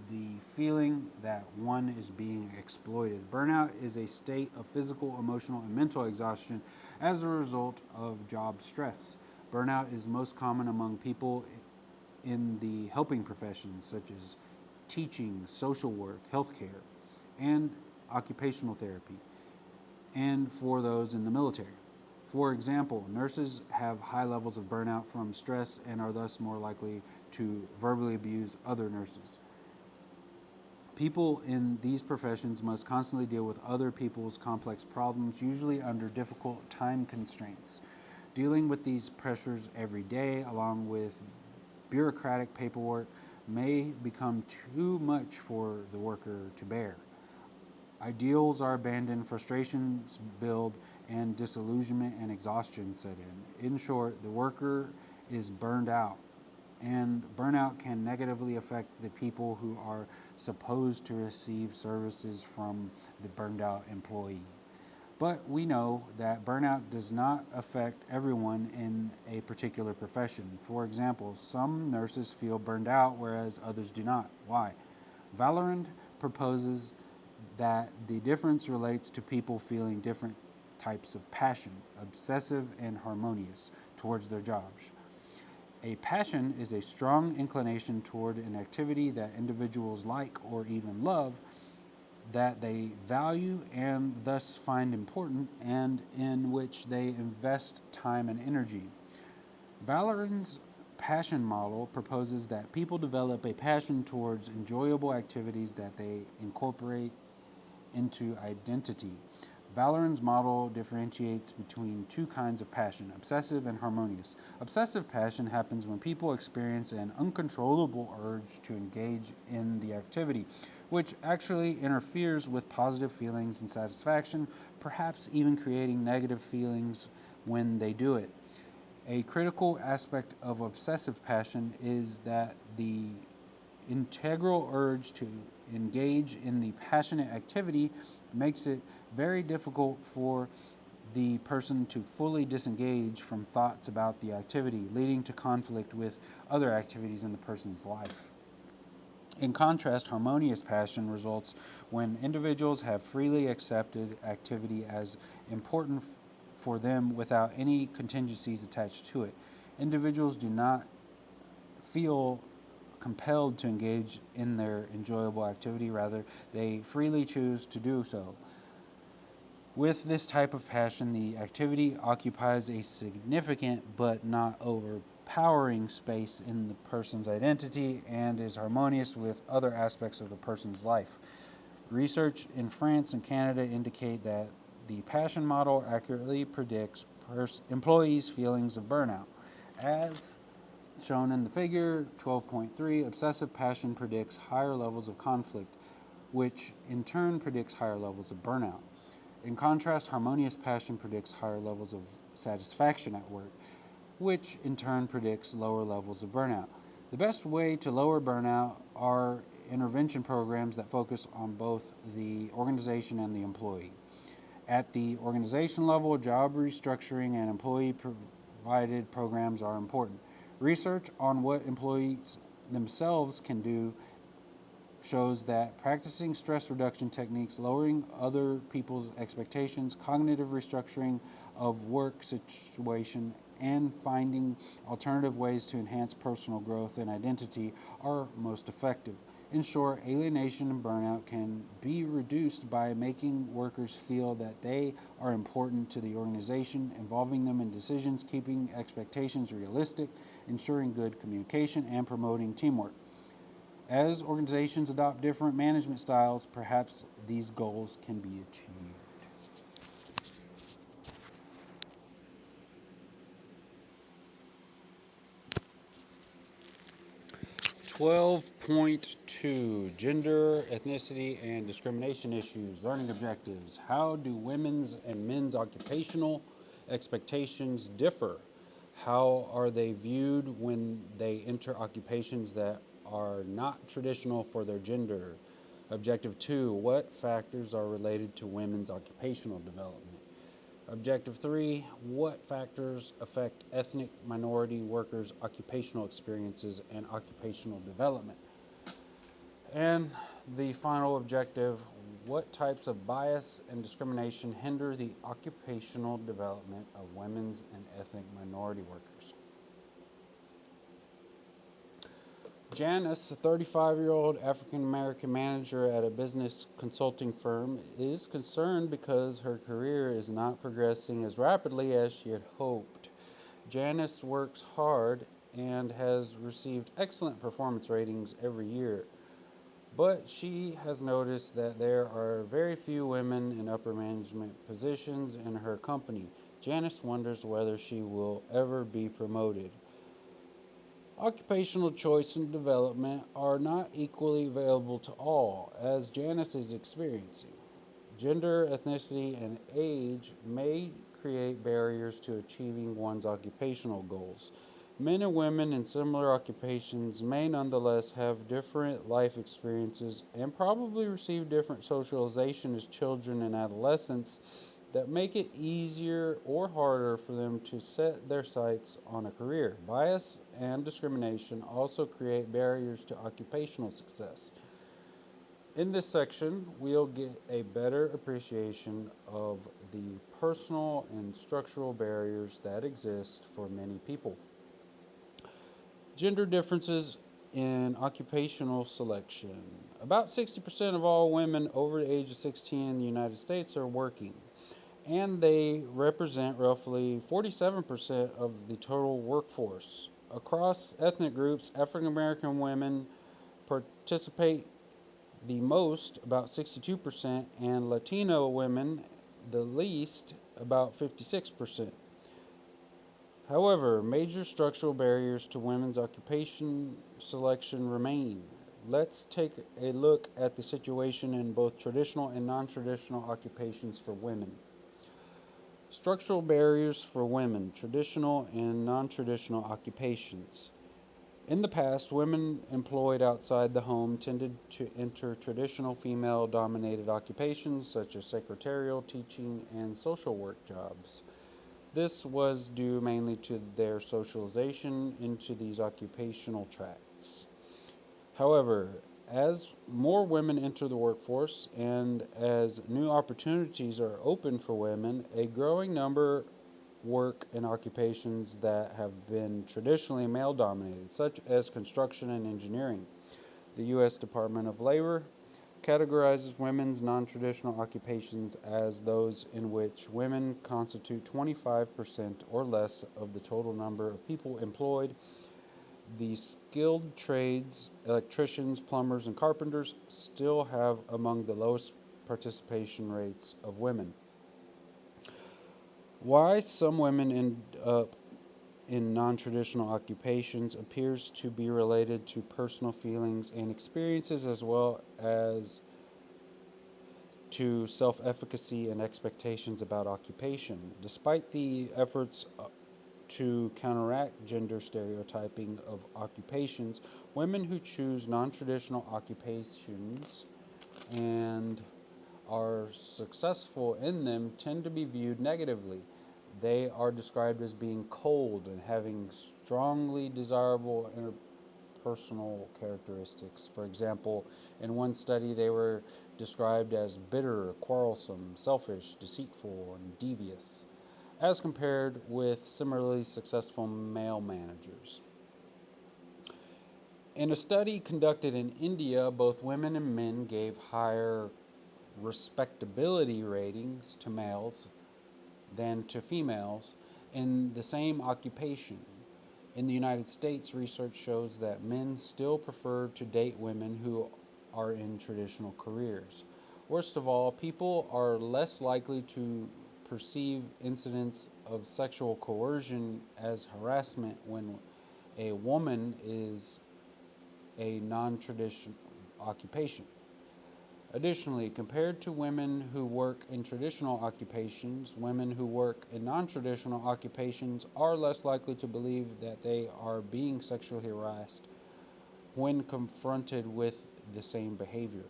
the feeling that one is being exploited. Burnout is a state of physical, emotional, and mental exhaustion as a result of job stress. Burnout is most common among people in the helping professions, such as teaching, social work, healthcare, and occupational therapy, and for those in the military. For example, nurses have high levels of burnout from stress and are thus more likely to verbally abuse other nurses. People in these professions must constantly deal with other people's complex problems, usually under difficult time constraints. Dealing with these pressures every day, along with bureaucratic paperwork, may become too much for the worker to bear. Ideals are abandoned, frustrations build, and disillusionment and exhaustion set in. In short, the worker is burned out, and burnout can negatively affect the people who are supposed to receive services from the burned out employee. But we know that burnout does not affect everyone in a particular profession. For example, some nurses feel burned out, whereas others do not. Why? Valorand proposes that the difference relates to people feeling different types of passion, obsessive and harmonious, towards their jobs. A passion is a strong inclination toward an activity that individuals like or even love, that they value and thus find important, and in which they invest time and energy. Valorant's passion model proposes that people develop a passion towards enjoyable activities that they incorporate into identity. Valorant's model differentiates between two kinds of passion, obsessive and harmonious. Obsessive passion happens when people experience an uncontrollable urge to engage in the activity, which actually interferes with positive feelings and satisfaction, perhaps even creating negative feelings when they do it. A critical aspect of obsessive passion is that the integral urge to engage in the passionate activity makes it very difficult for the person to fully disengage from thoughts about the activity, leading to conflict with other activities in the person's life. In contrast, harmonious passion results when individuals have freely accepted activity as important for them without any contingencies attached to it. Individuals do not feel compelled to engage in their enjoyable activity, rather, they freely choose to do so. With this type of passion, the activity occupies a significant but not overpowering space in the person's identity and is harmonious with other aspects of the person's life. Research in France and Canada indicate that the passion model accurately predicts employees' feelings of burnout. As shown in the figure 12.3, obsessive passion predicts higher levels of conflict, which in turn predicts higher levels of burnout. In contrast, harmonious passion predicts higher levels of satisfaction at work, which in turn predicts lower levels of burnout. The best way to lower burnout are intervention programs that focus on both the organization and the employee. At the organization level, job restructuring and employee provided programs are important. Research on what employees themselves can do shows that practicing stress reduction techniques, lowering other people's expectations, cognitive restructuring of work situation, and finding alternative ways to enhance personal growth and identity are most effective. In short, alienation and burnout can be reduced by making workers feel that they are important to the organization, involving them in decisions, keeping expectations realistic, ensuring good communication, and promoting teamwork. As organizations adopt different management styles, perhaps these goals can be achieved. 12.2, Gender, Ethnicity, and Discrimination Issues, Learning Objectives. How do women's and men's occupational expectations differ? How are they viewed when they enter occupations that are not traditional for their gender? Objective 2, what factors are related to women's occupational development? Objective 3, what factors affect ethnic minority workers' occupational experiences and occupational development? And the final objective, what types of bias and discrimination hinder the occupational development of women's and ethnic minority workers? Janice, a 35-year-old African American manager at a business consulting firm, is concerned because her career is not progressing as rapidly as she had hoped. Janice works hard and has received excellent performance ratings every year, but she has noticed that there are very few women in upper management positions in her company. Janice wonders whether she will ever be promoted. Occupational choice and development are not equally available to all, as Janice is experiencing. Gender, ethnicity, and age may create barriers to achieving one's occupational goals. Men and women in similar occupations may nonetheless have different life experiences and probably receive different socialization as children and adolescents that make it easier or harder for them to set their sights on a career. Bias and discrimination also create barriers to occupational success. In this section, we'll get a better appreciation of the personal and structural barriers that exist for many people. Gender differences in occupational selection. About 60% of all women over the age of 16 in the United States are working, and they represent roughly 47% of the total workforce. Across ethnic groups, African American women participate the most, about 62%, and Latino women the least, about 56%. However, major structural barriers to women's occupation selection remain. Let's take a look at the situation in both traditional and non traditional occupations for women. Structural barriers for women, traditional and non traditional occupations. In the past, women employed outside the home tended to enter traditional female dominated occupations such as secretarial, teaching, and social work jobs. This was due mainly to their socialization into these occupational tracts. However, as more women enter the workforce and as new opportunities are open for women, a growing number work in occupations that have been traditionally male dominated, such as construction and engineering. The U.S. Department of Labor categorizes women's non traditional occupations as those in which women constitute 25% or less of the total number of people employed. The skilled trades, electricians, plumbers, and carpenters, still have among the lowest participation rates of women. Why some women end up in non traditional occupations appears to be related to personal feelings and experiences as well as to self efficacy and expectations about occupation. Despite the efforts to counteract gender stereotyping of occupations, women who choose non traditional occupations and are successful in them tend to be viewed negatively. They are described as being cold and having strongly desirable interpersonal characteristics. For example, in one study, they were described as bitter, quarrelsome, selfish, deceitful, and devious, as compared with similarly successful male managers. In a study conducted in India, both women and men gave higher respectability ratings to males than to females in the same occupation. In the United States, research shows that men still prefer to date women who are in traditional careers. Worst of all, people are less likely to perceive incidents of sexual coercion as harassment when a woman is a non traditional occupation. Additionally, compared to women who work in traditional occupations, women who work in non traditional occupations are less likely to believe that they are being sexually harassed when confronted with the same behavior.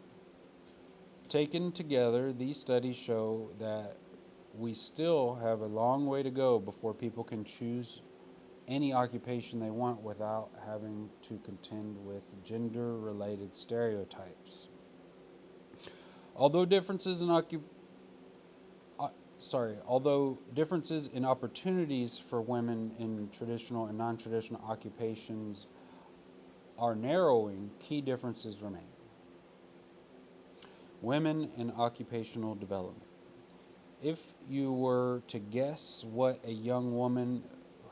Taken together, these studies show that we still have a long way to go before people can choose any occupation they want without having to contend with gender related stereotypes. Although differences in although differences in opportunities for women in traditional and non-traditional occupations are narrowing, key differences remain. Women in occupational development. If you were to guess what a young woman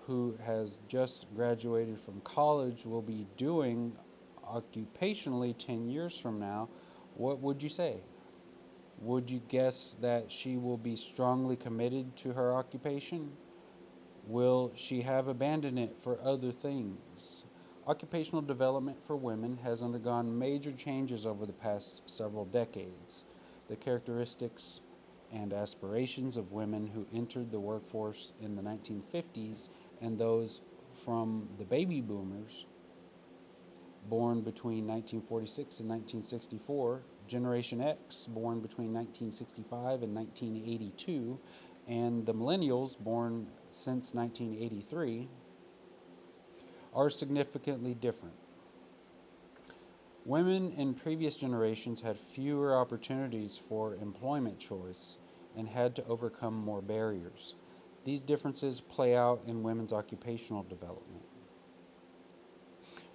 who has just graduated from college will be doing occupationally 10 years from now, what would you say? Would you guess that she will be strongly committed to her occupation? Will she have abandoned it for other things? Occupational development for women has undergone major changes over the past several decades. The characteristics and aspirations of women who entered the workforce in the 1950s and those from the baby boomers born between 1946 and 1964, Generation X born between 1965 and 1982, and the millennials born since 1983 are significantly different. Women in previous generations had fewer opportunities for employment choice and had to overcome more barriers. These differences play out in women's occupational development.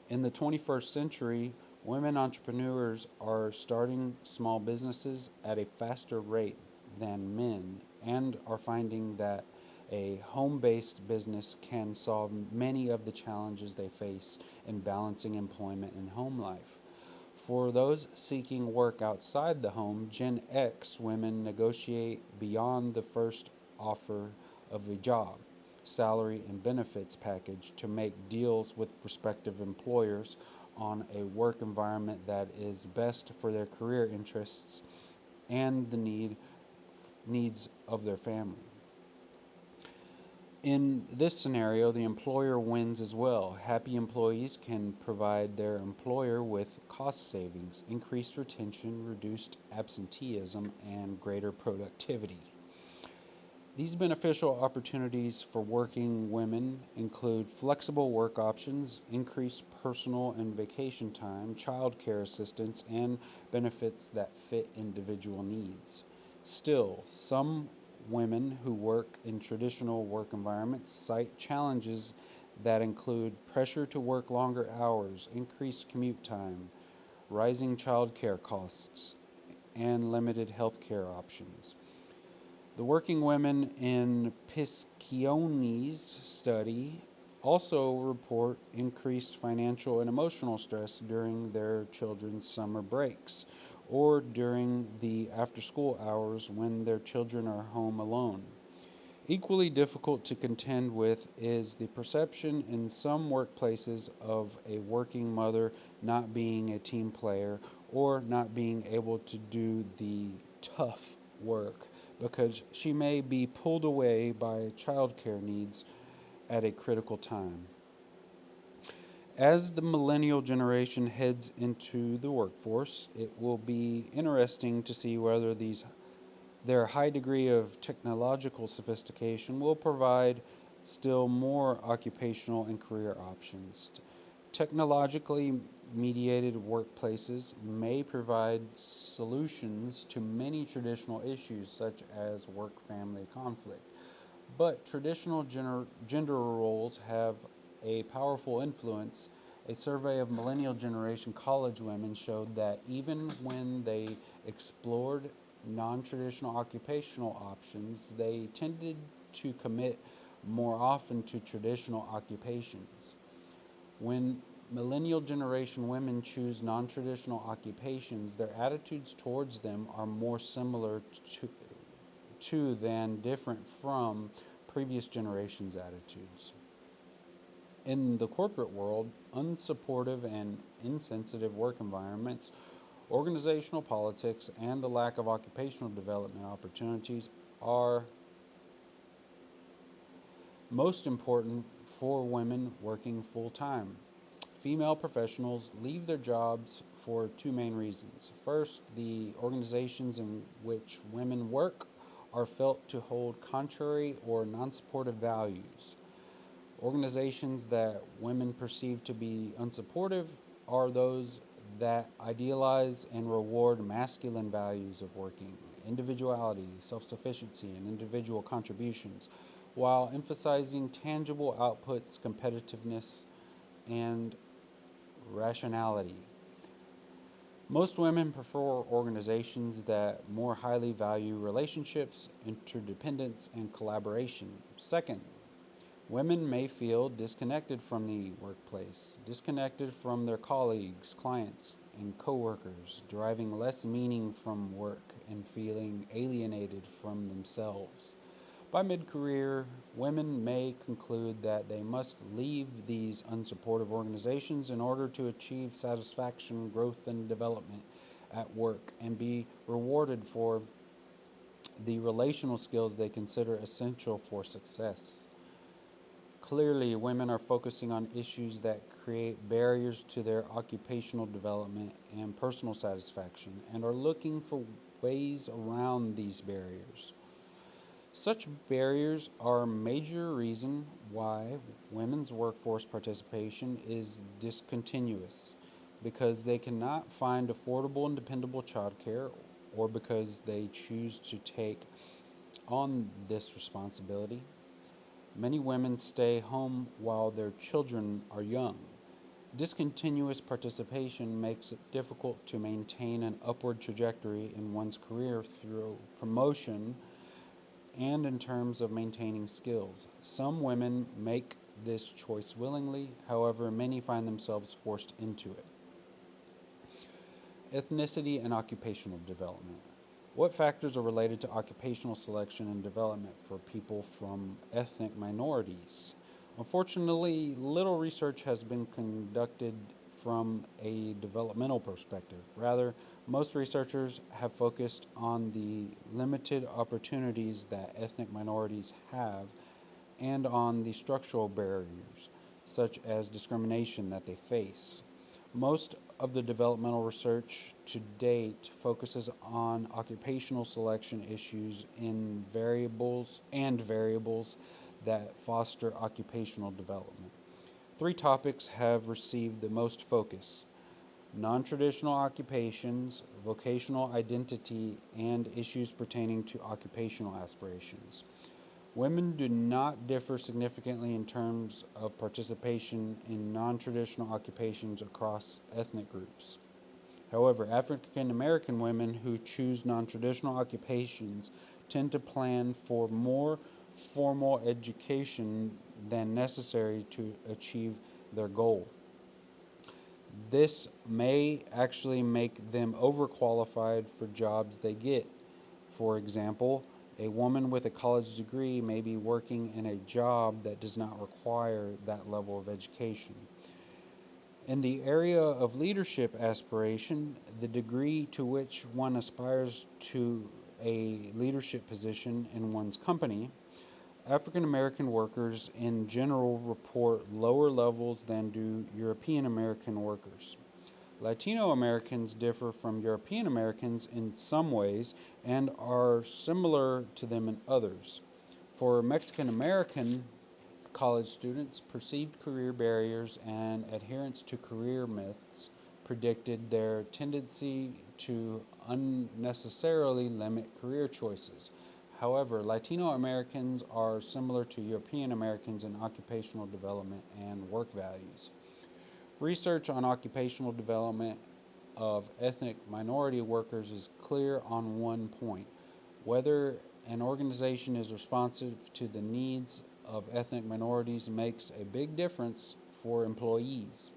In the 21st century, women entrepreneurs are starting small businesses at a faster rate than men and are finding that a home based business can solve many of the challenges they face in balancing employment and home life. For those seeking work outside the home, Gen X women negotiate beyond the first offer of a job, salary, and benefits package to make deals with prospective employers on a work environment that is best for their career interests and the needs of their family. In this scenario, the employer wins as well. Happy employees can provide their employer with cost savings, increased retention, reduced absenteeism, and greater productivity. These beneficial opportunities for working women include flexible work options, increased personal and vacation time, child care assistance, and benefits that fit individual needs. Still, some women who work in traditional work environments cite challenges that include pressure to work longer hours, increased commute time, rising child care costs, and limited health care options. The Working Women in Piscioni's study also report increased financial and emotional stress during their children's summer breaks or during the after school hours when their children are home alone. Equally difficult to contend with is the perception in some workplaces of a working mother not being a team player or not being able to do the tough work because she may be pulled away by childcare needs at a critical time. As the millennial generation heads into the workforce, it will be interesting to see whether their high degree of technological sophistication will provide still more occupational and career options. Technologically mediated workplaces may provide solutions to many traditional issues such as work family conflict, but traditional gender roles have a powerful influence. A survey of millennial generation college women showed that even when they explored non traditional occupational options, they tended to commit more often to traditional occupations. When millennial generation women choose non traditional occupations, their attitudes towards them are more similar to than different from previous generations' attitudes. In the corporate world, unsupportive and insensitive work environments, organizational politics, and the lack of occupational development opportunities are most important for women working full time. female professionals leave their jobs for two main reasons. First, the organizations in which women work are felt to hold contrary or non supportive values. Organizations that women perceive to be unsupportive are those that idealize and reward masculine values of working, individuality, self sufficiency, and individual contributions, while emphasizing tangible outputs, competitiveness, and rationality. Most women prefer organizations that more highly value relationships, interdependence, and collaboration. Second, women may feel disconnected from the workplace, disconnected from their colleagues, clients, and coworkers, deriving less meaning from work and feeling alienated from themselves. By mid career, women may conclude that they must leave these unsupportive organizations in order to achieve satisfaction, growth, and development at work and be rewarded for the relational skills they consider essential for success. Clearly, women are focusing on issues that create barriers to their occupational development and personal satisfaction and are looking for ways around these barriers. Such barriers are a major reason why women's workforce participation is discontinuous because they cannot find affordable and dependable childcare or because they choose to take on this responsibility. Many women stay home while their children are young. Discontinuous participation makes it difficult to maintain an upward trajectory in one's career through promotion and in terms of maintaining skills. Some women make this choice willingly, however, many find themselves forced into it. Ethnicity and occupational development. What factors are related to occupational selection and development for people from ethnic minorities? Unfortunately, little research has been conducted from a developmental perspective. Rather, most researchers have focused on the limited opportunities that ethnic minorities have and on the structural barriers, such as discrimination, that they face. Most of the developmental research to date focuses on occupational selection issues in variables that foster occupational development. Three topics have received the most focus: non traditional occupations, vocational identity, and issues pertaining to occupational aspirations. Women do not differ significantly in terms of participation in non traditional occupations across ethnic groups. However, African American women who choose non traditional occupations tend to plan for more formal education than necessary to achieve their goal. This may actually make them overqualified for jobs they get. For example, a woman with a college degree may be working in a job that does not require that level of education. In the area of leadership aspiration, the degree to which one aspires to a leadership position in one's company, African American workers in general report lower levels than do European American workers. Latino Americans differ from European Americans in some ways and are similar to them in others. For Mexican American college students, perceived career barriers and adherence to career myths predicted their tendency to unnecessarily limit career choices. However, Latino Americans are similar to European Americans in occupational development and work values. Research on occupational development of ethnic minority workers is clear on one point: whether an organization is responsive to the needs of ethnic minorities makes a big difference for employees.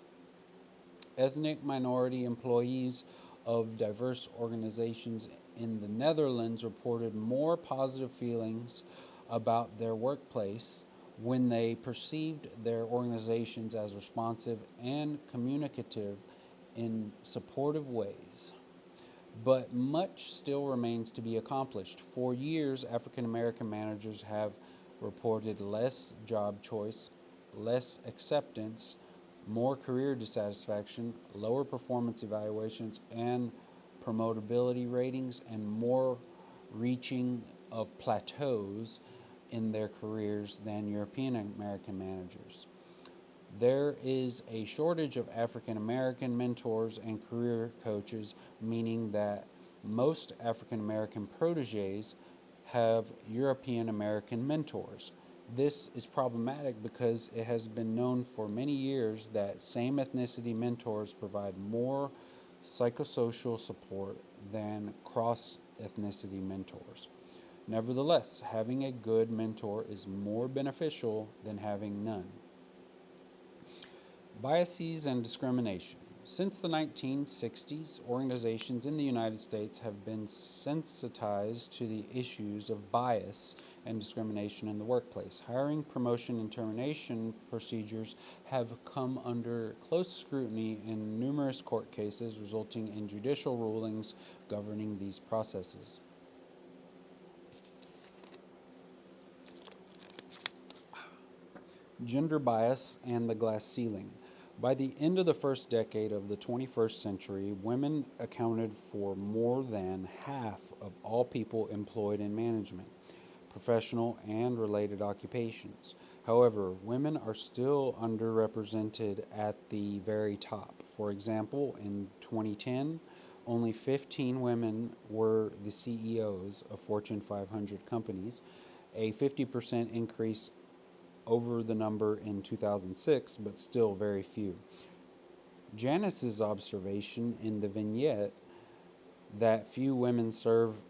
Ethnic minority employees of diverse organizations in the Netherlands reported more positive feelings about their workplace when they perceived their organizations as responsive and communicative in supportive ways. But much still remains to be accomplished. For years, African American managers have reported less job choice, less acceptance, more career dissatisfaction, lower performance evaluations, and promotability ratings, and more reaching of plateaus in their careers than European American managers. There is a shortage of African American mentors and career coaches, meaning that most African American proteges have European American mentors. This is problematic because it has been known for many years that same ethnicity mentors provide more psychosocial support than cross ethnicity mentors. Nevertheless, having a good mentor is more beneficial than having none. Biases and discrimination. Since the 1960s, organizations in the United States have been sensitized to the issues of bias and discrimination in the workplace. Hiring, promotion, and termination procedures have come under close scrutiny in numerous court cases, resulting in judicial rulings governing these processes. Gender bias and the glass ceiling. By the end of the first decade of the 21st century, women accounted for more than half of all people employed in management, professional, and related occupations. However, women are still underrepresented at the very top. For example, in 2010, only 15 women were the CEOs of Fortune 500 companies, a 50% increase over the number in 2006, but still very few. Janice's observation in the vignette that few women serve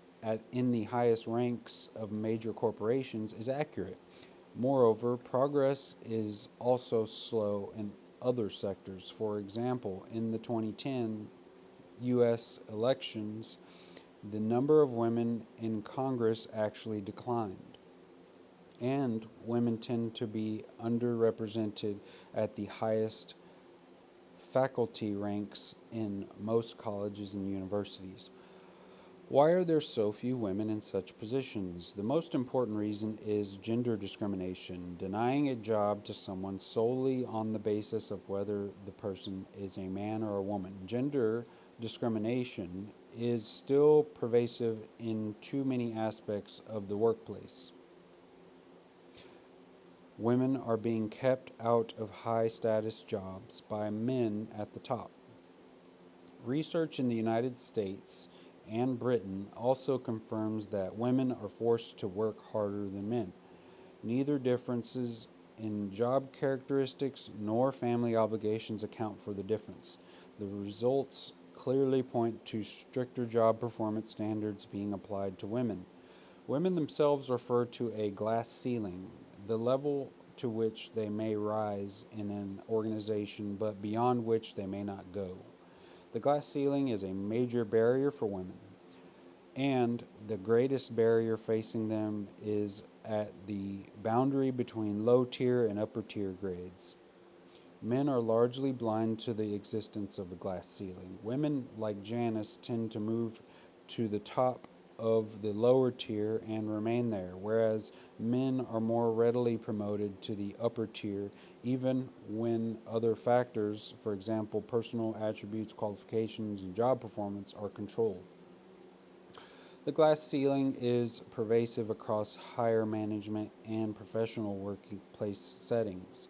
in the highest ranks of major corporations is accurate. Moreover, progress is also slow in other sectors. For example, in the 2010 U.S. elections, the number of women in Congress actually declined, and women tend to be underrepresented at the highest faculty ranks in most colleges and universities. Why are there so few women in such positions? The most important reason is gender discrimination, denying a job to someone solely on the basis of whether the person is a man or a woman. Gender discrimination is still pervasive in too many aspects of the workplace. Women are being kept out of high status jobs by men at the top. Research in the United States and Britain also confirms that women are forced to work harder than men. Neither differences in job characteristics nor family obligations account for the difference. The results clearly point to stricter job performance standards being applied to women. Women themselves refer to a glass ceiling, the level to which they may rise in an organization, but beyond which they may not go. The glass ceiling is a major barrier for women, and the greatest barrier facing them is at the boundary between low tier and upper tier grades. Men are largely blind to the existence of a glass ceiling. Women, like Janice, tend to move to the top of the lower tier and remain there, whereas men are more readily promoted to the upper tier, even when other factors, for example, personal attributes, qualifications, and job performance, are controlled. The glass ceiling is pervasive across higher management and professional workplace settings.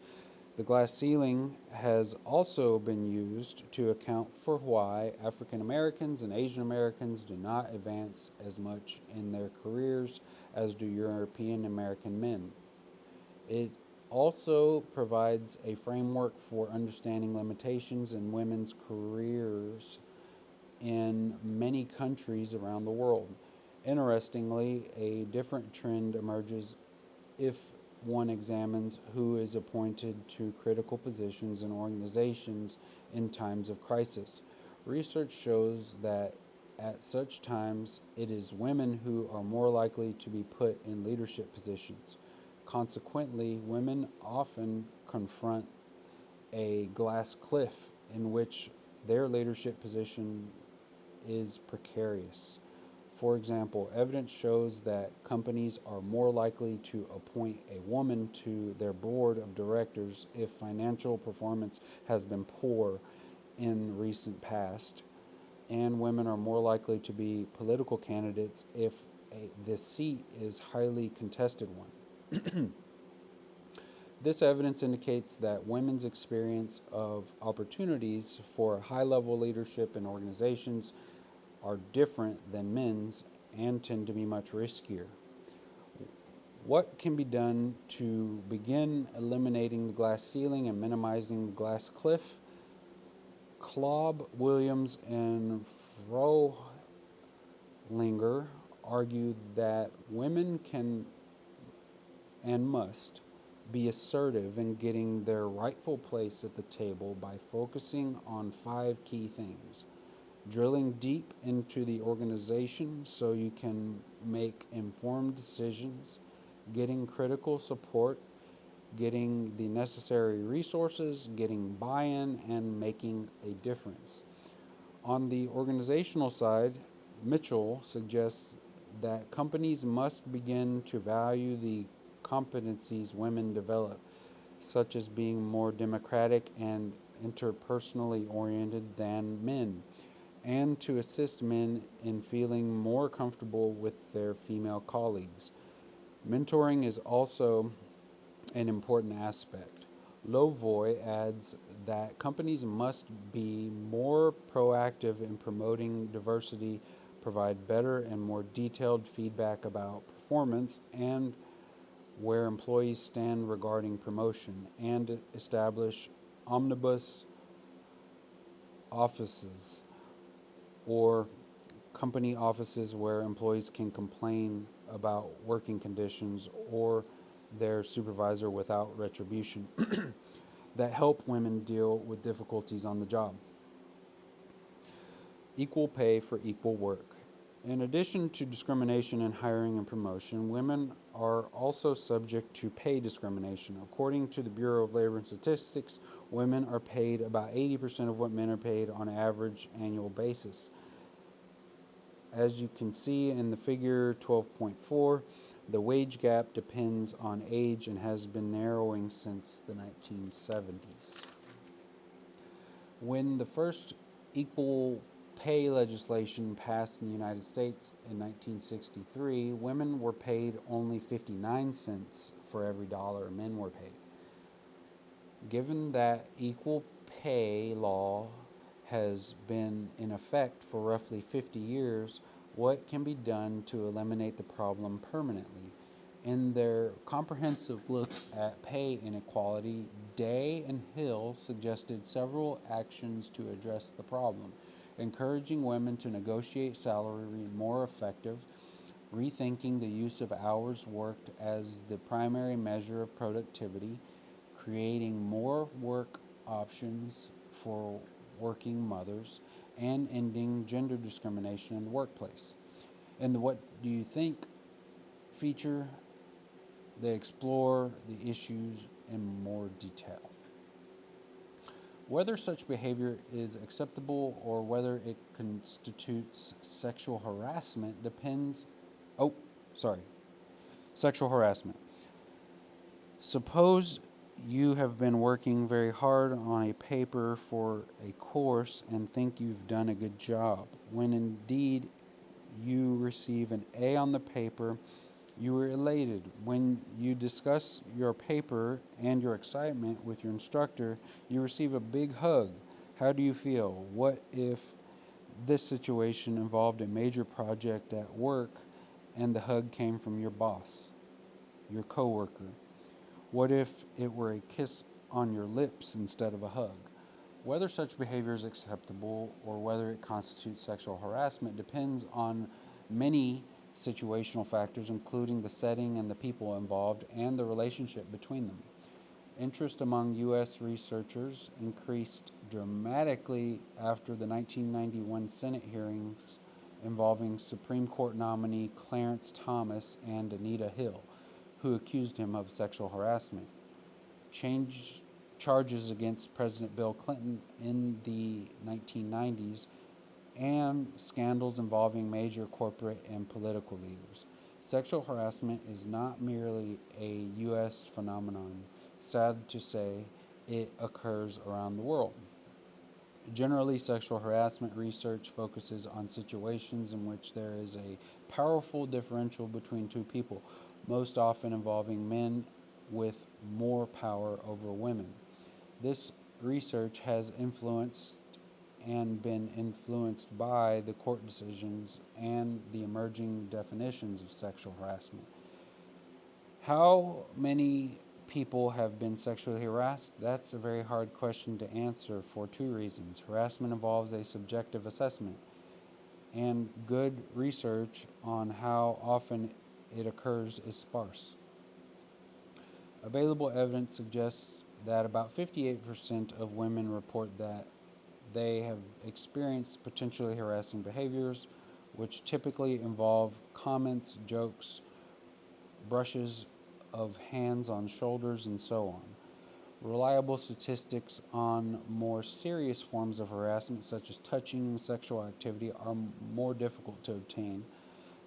The glass ceiling has also been used to account for why African Americans and Asian Americans do not advance as much in their careers as do European American men. It also provides a framework for understanding limitations in women's careers in many countries around the world. Interestingly, a different trend emerges if one examines who is appointed to critical positions in organizations in times of crisis. Research shows that at such times it is women who are more likely to be put in leadership positions. Consequently, women often confront a glass cliff in which their leadership position is precarious. For example, evidence shows that companies are more likely to appoint a woman to their board of directors if financial performance has been poor in recent past, and women are more likely to be political candidates if the seat is highly contested one. This evidence indicates that women's experience of opportunities for high level leadership in organizations are different than men's and tend to be much riskier. What can be done to begin eliminating the glass ceiling and minimizing the glass cliff? Klob, Williams, and Frohlinger argued that women can and must be assertive in getting their rightful place at the table by focusing on 5 key things: drilling deep into the organization so you can make informed decisions, getting critical support, getting the necessary resources, getting buy in, and making a difference. On the organizational side, Mitchell suggests that companies must begin to value the competencies women develop, such as being more democratic and interpersonally oriented than men, and to assist men in feeling more comfortable with their female colleagues. Mentoring is also an important aspect. Lovoy adds that companies must be more proactive in promoting diversity, provide better and more detailed feedback about performance and where employees stand regarding promotion, and establish omnibus offices or company offices where employees can complain about working conditions or their supervisor without retribution that help women deal with difficulties on the job. Equal pay for equal work. In addition to discrimination in hiring and promotion, women are also subject to pay discrimination. According to the Bureau of Labor and Statistics, women are paid about 80% of what men are paid on an average annual basis. As you can see in the figure 12.4, the wage gap depends on age and has been narrowing since the 1970s. When the first equal pay legislation passed in the United States in 1963, women were paid only 59 cents for every dollar men were paid. Given that equal pay law has been in effect for roughly 50 years, what can be done to eliminate the problem permanently? In their comprehensive look at pay inequality, Day and Hill suggested several actions to address the problem: encouraging women to negotiate salary more effective, rethinking the use of hours worked as the primary measure of productivity, creating more work options for working mothers, and ending gender discrimination in the workplace. In the What Do You Think feature, they explore the issues in more detail. Whether such behavior is acceptable or whether it constitutes sexual harassment depends. Oh, sorry. Sexual harassment. Suppose you have been working very hard on a paper for a course and think you've done a good job. When indeed you receive an A on the paper, you are elated. When you discuss your paper and your excitement with your instructor, you receive a big hug. How do you feel? What if this situation involved a major project at work and the hug came from your boss, your coworker? What if it were a kiss on your lips instead of a hug? Whether such behavior is acceptable or whether it constitutes sexual harassment depends on many situational factors, including the setting and the people involved and the relationship between them. Interest among U.S. researchers increased dramatically after the 1991 Senate hearings involving Supreme Court nominee Clarence Thomas and Anita Hill, who accused him of sexual harassment. Charges against President Bill Clinton in the 1990s and scandals involving major corporate and political leaders. Sexual harassment is not merely a U.S. phenomenon. Sad to say, it occurs around the world. Generally, sexual harassment research focuses on situations in which there is a powerful differential between two people, most often involving men with more power over women. This research has influenced and been influenced by the court decisions and the emerging definitions of sexual harassment. How many people have been sexually harassed? That's a very hard question to answer for two reasons. Harassment involves a subjective assessment, and good research on how often it occurs is sparse. Available evidence suggests that about 58% of women report that they have experienced potentially harassing behaviors, which typically involve comments, jokes, brushes of hands on shoulders, and so on. Reliable statistics on more serious forms of harassment, such as touching and sexual activity, are more difficult to obtain.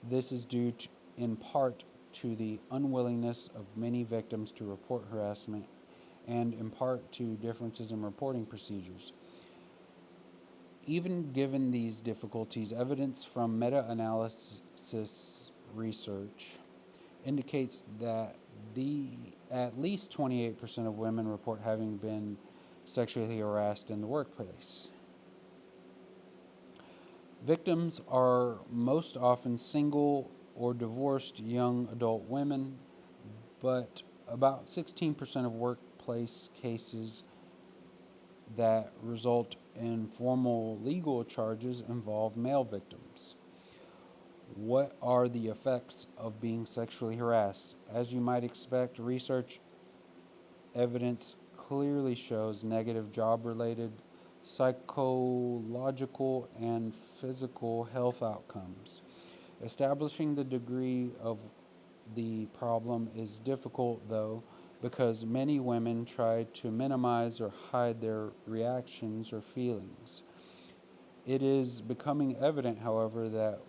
This is due in part to the unwillingness of many victims to report harassment and in part to differences in reporting procedures. Even given these difficulties, evidence from meta-analysis research indicates that at least 28% of women report having been sexually harassed in the workplace. Victims are most often single or divorced young adult women, but about 16% of workplace cases that result in formal legal charges involve male victims. What are the effects of being sexually harassed? As you might expect, research evidence clearly shows negative job-related, psychological, and physical health outcomes. Establishing the degree of the problem is difficult, though, because many women try to minimize or hide their reactions or feelings. It is becoming evident, however, that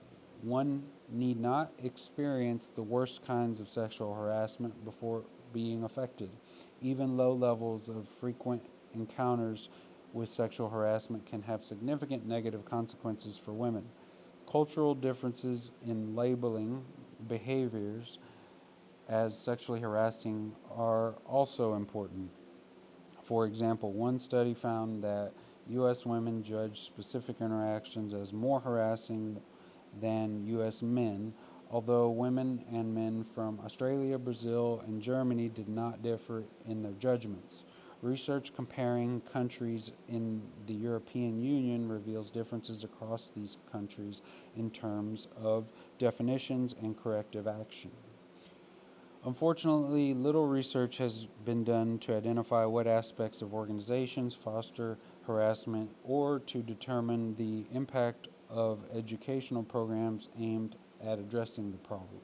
one need not experience the worst kinds of sexual harassment before being affected. Even low levels of frequent encounters with sexual harassment can have significant negative consequences for women. Cultural differences in labeling behaviors as sexually harassing are also important. For example, one study found that U.S. women judge specific interactions as more harassing than U.S. men, although women and men from Australia, Brazil, and Germany did not differ in their judgments. Research comparing countries in the European Union reveals differences across these countries in terms of definitions and corrective action. Unfortunately, little research has been done to identify what aspects of organizations foster harassment or to determine the impact of educational programs aimed at addressing the problem.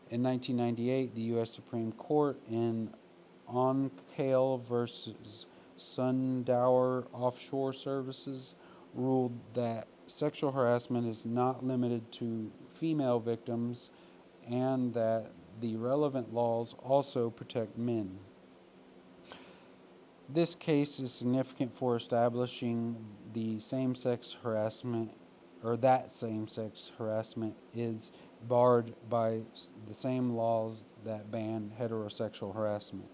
In 1998, the U.S. Supreme Court in Oncale versus Sundower Offshore Services ruled that sexual harassment is not limited to female victims and that the relevant laws also protect men. This case is significant for establishing the same-sex harassment, or that same-sex harassment is barred by the same laws that ban heterosexual harassment.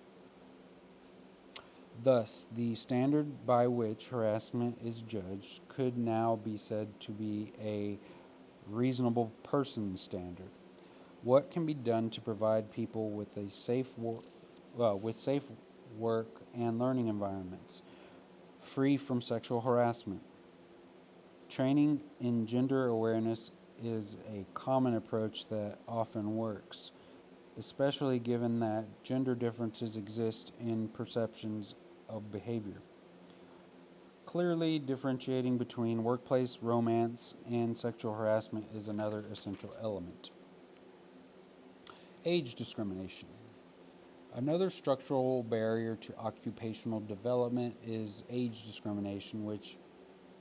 Thus, the standard by which harassment is judged could now be said to be a reasonable person standard. What can be done to provide people with a safe work and learning environments free from sexual harassment? Training in gender awareness is a common approach that often works, especially given that gender differences exist in perceptions of behavior. Clearly, differentiating between workplace romance and sexual harassment is another essential element. Age discrimination. Another structural barrier to occupational development is age discrimination, which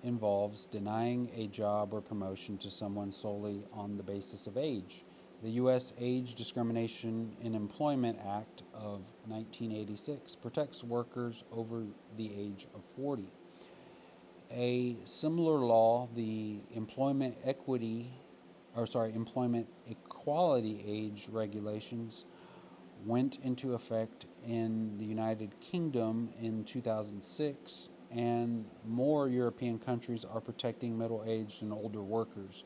involves denying a job or promotion to someone solely on the basis of age. The U.S. Age Discrimination in Employment Act of 1986 protects workers over the age of 40. A similar law, the Employment Equality Age Regulations, went into effect in the United Kingdom in 2006, and more European countries are protecting middle aged and older workers.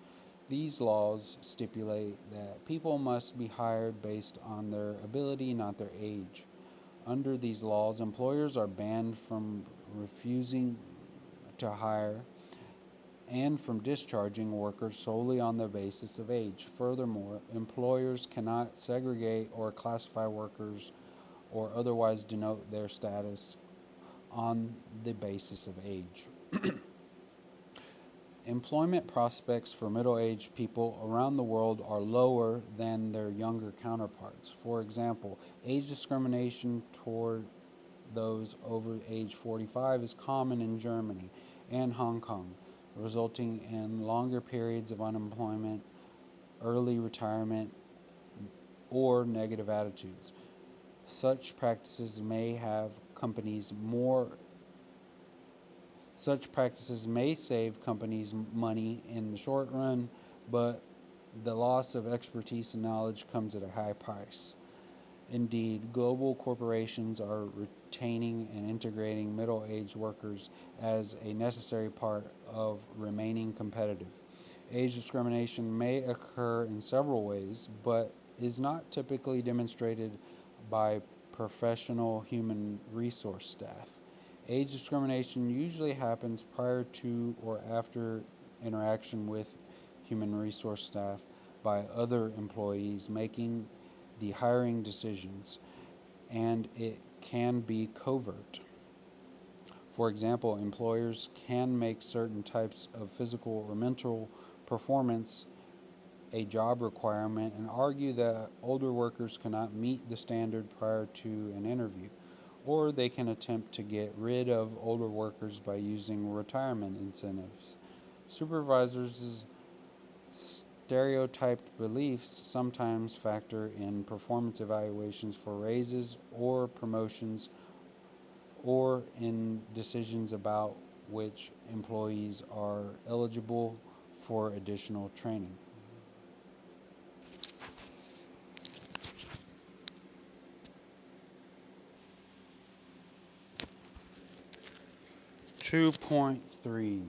These laws stipulate that people must be hired based on their ability, not their age. Under these laws, employers are banned from refusing to hire and from discharging workers solely on the basis of age. Furthermore, employers cannot segregate or classify workers or otherwise denote their status on the basis of age. Employment prospects for middle aged people around the world are lower than their younger counterparts. For example, age discrimination toward those over age 45 is common in Germany and Hong Kong, resulting in longer periods of unemployment, early retirement, or negative attitudes. Such practices may have companies more Such practices may save companies money in the short run, but the loss of expertise and knowledge comes at a high price. Indeed, global corporations are retaining and integrating middle aged workers as a necessary part of remaining competitive. Age discrimination may occur in several ways, but is not typically demonstrated by professional human resource staff. Age discrimination usually happens prior to or after interaction with human resource staff by other employees making the hiring decisions, and it can be covert. For example, employers can make certain types of physical or mental performance a job requirement and argue that older workers cannot meet the standard prior to an interview. Or they can attempt to get rid of older workers by using retirement incentives. Supervisors' stereotyped beliefs sometimes factor in performance evaluations for raises or promotions or in decisions about which employees are eligible for additional training. 2.3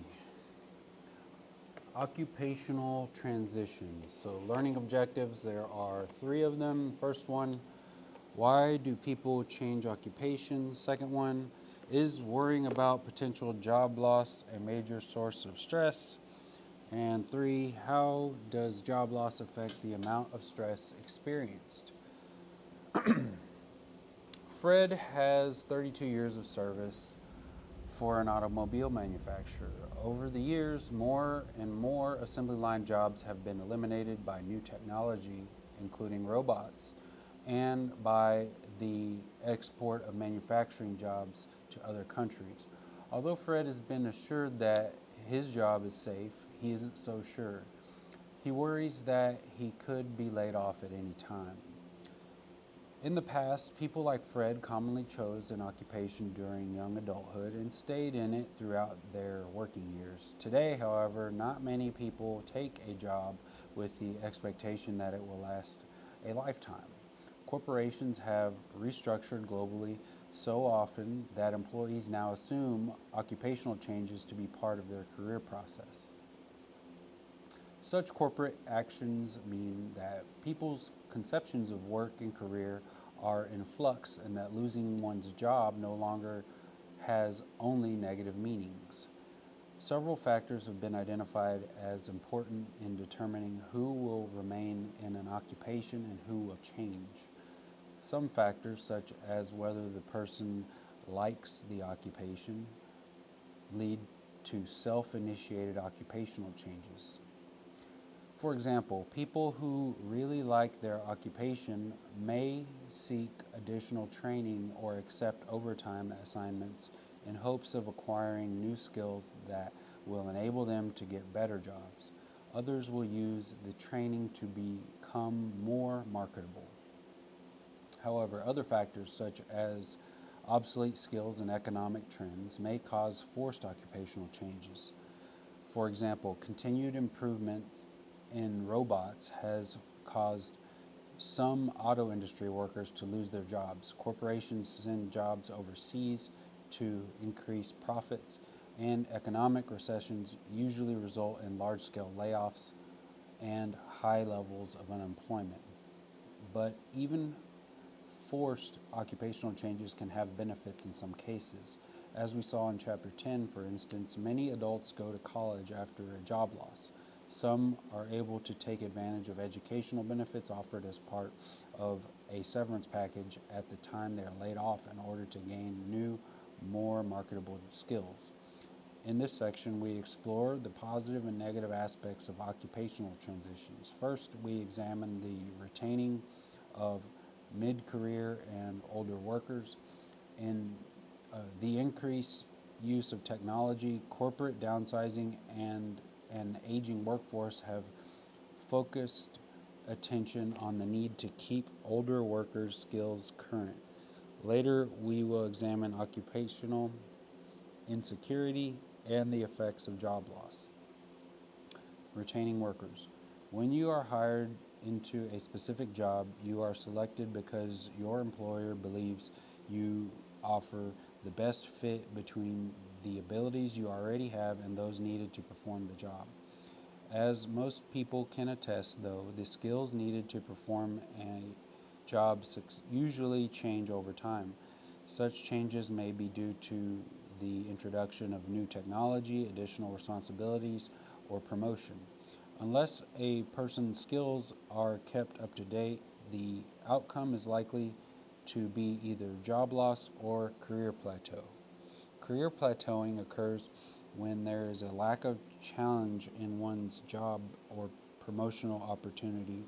Occupational transitions. So, learning objectives, there are three of them. First one, why do people change occupations? Second one, is worrying about potential job loss a major source of stress? And three, how does job loss affect the amount of stress experienced? Fred has 32 years of service for an automobile manufacturer. Over the years, more and more assembly line jobs have been eliminated by new technology, including robots, and by the export of manufacturing jobs to other countries. Although Fred has been assured that his job is safe, he isn't so sure. He worries that he could be laid off at any time. In the past, people like Fred commonly chose an occupation during young adulthood and stayed in it throughout their working years. Today, however, not many people take a job with the expectation that it will last a lifetime. Corporations have restructured globally so often that employees now assume occupational changes to be part of their career process. Such corporate actions mean that people's conceptions of work and career are in flux and that losing one's job no longer has only negative meanings. Several factors have been identified as important in determining who will remain in an occupation and who will change. Some factors, such as whether the person likes the occupation, lead to self-initiated occupational changes. For example, people who really like their occupation may seek additional training or accept overtime assignments in hopes of acquiring new skills that will enable them to get better jobs. Others will use the training to become more marketable. However, other factors such as obsolete skills and economic trends may cause forced occupational changes. For example, continued improvement in robots has caused some auto industry workers to lose their jobs. Corporations send jobs overseas to increase profits, and economic recessions usually result in large scale layoffs and high levels of unemployment. But even forced occupational changes can have benefits in some cases. As we saw in Chapter 10, for instance, many adults go to college after a job loss. Some are able to take advantage of educational benefits offered as part of a severance package at the time they are laid off in order to gain new, more marketable skills. In this section, we explore the positive and negative aspects of occupational transitions. First, we examine the retaining of mid-career and older workers. In the increased use of technology, corporate downsizing, and an aging workforce have focused attention on the need to keep older workers' skills current. Later, we will examine occupational insecurity and the effects of job loss. Retaining workers. When you are hired into a specific job, you are selected because your employer believes you offer the best fit between the abilities you already have and those needed to perform the job. As most people can attest, though, the skills needed to perform a job usually change over time. Such changes may be due to the introduction of new technology, additional responsibilities, or promotion. Unless a person's skills are kept up to date, the outcome is likely to be either job loss or career plateau. Career plateauing occurs when there is a lack of challenge in one's job or promotional opportunity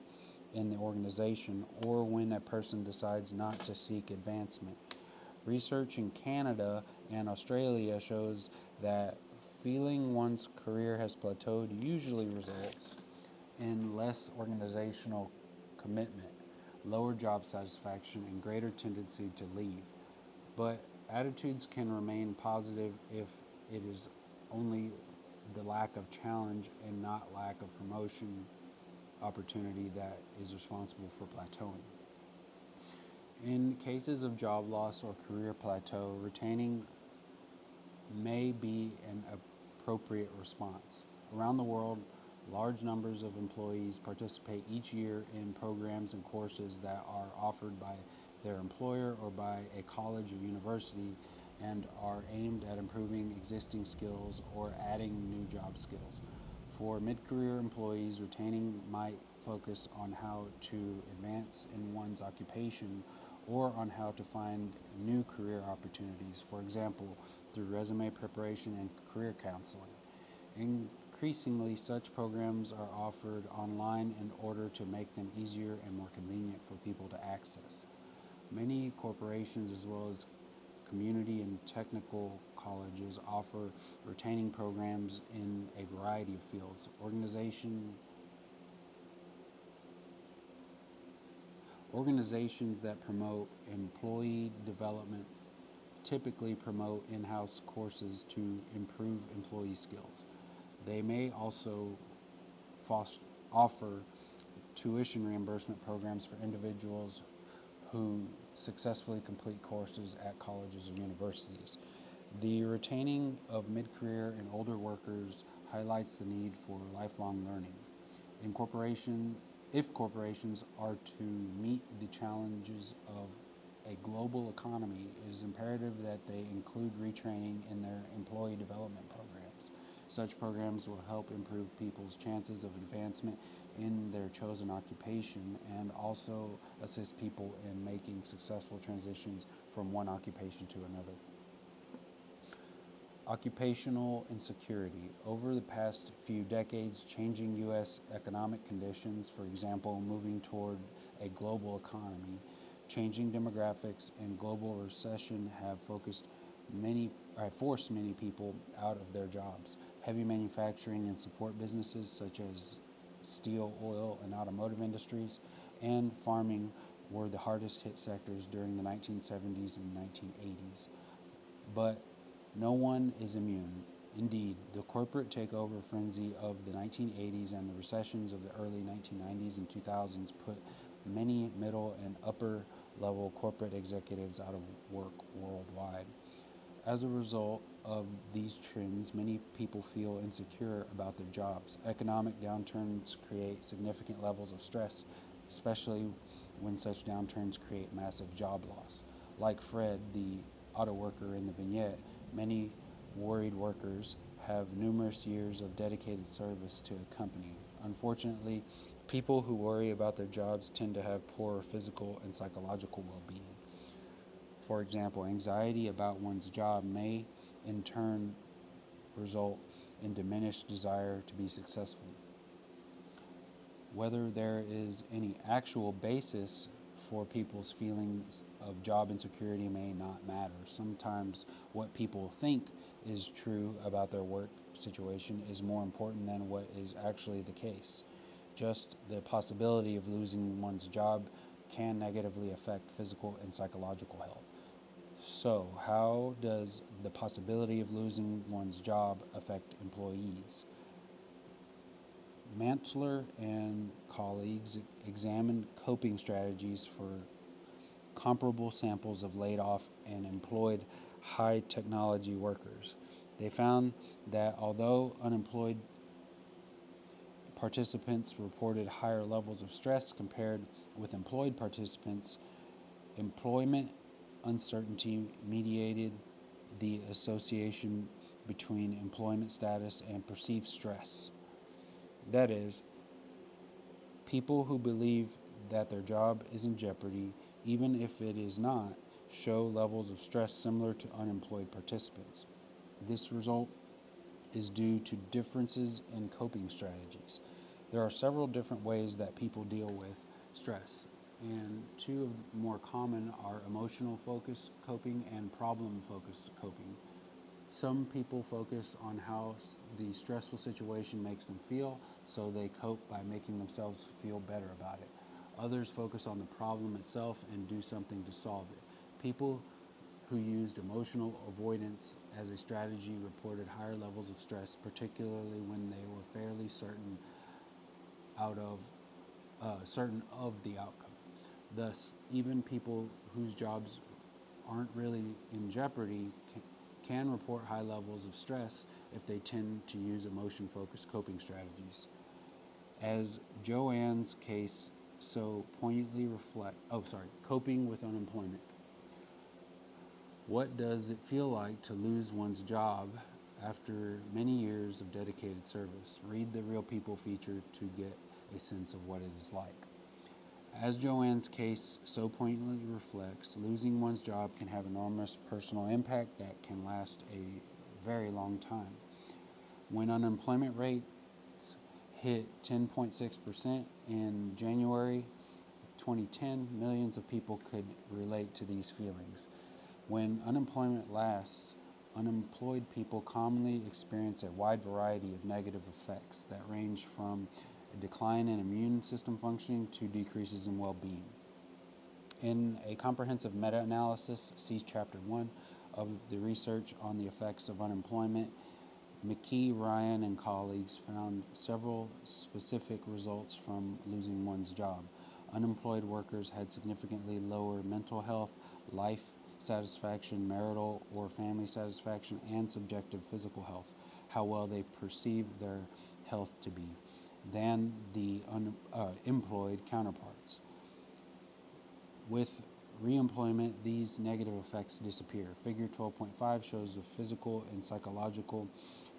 in the organization, or when a person decides not to seek advancement. Research in Canada and Australia shows that feeling one's career has plateaued usually results in less organizational commitment, lower job satisfaction, and greater tendency to leave. But attitudes can remain positive if it is only the lack of challenge and not lack of promotion opportunity that is responsible for plateauing. In cases of job loss or career plateau, retaining may be an appropriate response. Around the world, large numbers of employees participate each year in programs and courses that are offered by their employer or by a college or university and are aimed at improving existing skills or adding new job skills. For mid-career employees, retaining might focus on how to advance in one's occupation or on how to find new career opportunities, for example, through resume preparation and career counseling. Increasingly, such programs are offered online in order to make them easier and more convenient for people to access. Many corporations, as well as community and technical colleges, offer retaining programs in a variety of fields. Organizations that promote employee development typically promote in-house courses to improve employee skills. They may also offer tuition reimbursement programs for individuals who successfully complete courses at colleges or universities. The retaining of mid-career and older workers highlights the need for lifelong learning. If corporations are to meet the challenges of a global economy, it is imperative that they include retraining in their employee development programs. Such programs will help improve people's chances of advancement in their chosen occupation and also assist people in making successful transitions from one occupation to another. Occupational insecurity. Over the past few decades, changing U.S. economic conditions, for example, moving toward a global economy, changing demographics, and global recession have forced many people out of their jobs. Heavy manufacturing and support businesses such as steel, oil, and automotive industries, and farming were the hardest hit sectors during the 1970s and 1980s. But no one is immune. Indeed, the corporate takeover frenzy of the 1980s and the recessions of the early 1990s and 2000s put many middle and upper level corporate executives out of work worldwide. As a result of these trends, many people feel insecure about their jobs. Economic downturns create significant levels of stress, especially when such downturns create massive job loss. Like Fred, the auto worker in the vignette, many worried workers have numerous years of dedicated service to a company. Unfortunately, people who worry about their jobs tend to have poorer physical and psychological well being. For example, anxiety about one's job may in turn result in diminished desire to be successful. Whether there is any actual basis for people's feelings of job insecurity may not matter. Sometimes what people think is true about their work situation is more important than what is actually the case. Just the possibility of losing one's job can negatively affect physical and psychological health. So, how does the possibility of losing one's job affect employees? Mantler and colleagues examined coping strategies for comparable samples of laid off and employed high technology workers. They found that although unemployed participants reported higher levels of stress compared with employed participants, employment uncertainty mediated the association between employment status and perceived stress. That is, people who believe that their job is in jeopardy, even if it is not, show levels of stress similar to unemployed participants. This result is due to differences in coping strategies. There are several different ways that people deal with stress, and two of the more common are emotional focused coping and problem focused coping. Some people focus on how the stressful situation makes them feel, so they cope by making themselves feel better about it. Others focus on the problem itself and do something to solve it. People who used emotional avoidance as a strategy reported higher levels of stress, particularly when they were fairly certain of the outcome. Thus, even people whose jobs aren't really in jeopardy can report high levels of stress if they tend to use emotion-focused coping strategies. As Joanne's case so poignantly coping with unemployment. What does it feel like to lose one's job after many years of dedicated service? Read the Real People feature to get a sense of what it is like. As Joanne's case so poignantly reflects, losing one's job can have enormous personal impact that can last a very long time. When unemployment rates hit 10.6% in January 2010, millions of people could relate to these feelings. When unemployment lasts, unemployed people commonly experience a wide variety of negative effects that range from a decline in immune system functioning to decreases in well-being. In a comprehensive meta-analysis, see Chapter 1 of the research on the effects of unemployment, McKee, Ryan, and colleagues found several specific results from losing one's job. Unemployed workers had significantly lower mental health, life satisfaction, marital or family satisfaction, and subjective physical health, how well they perceive their health to be, than the employed counterparts. With reemployment, these negative effects disappear. Figure 12.5 shows the physical and psychological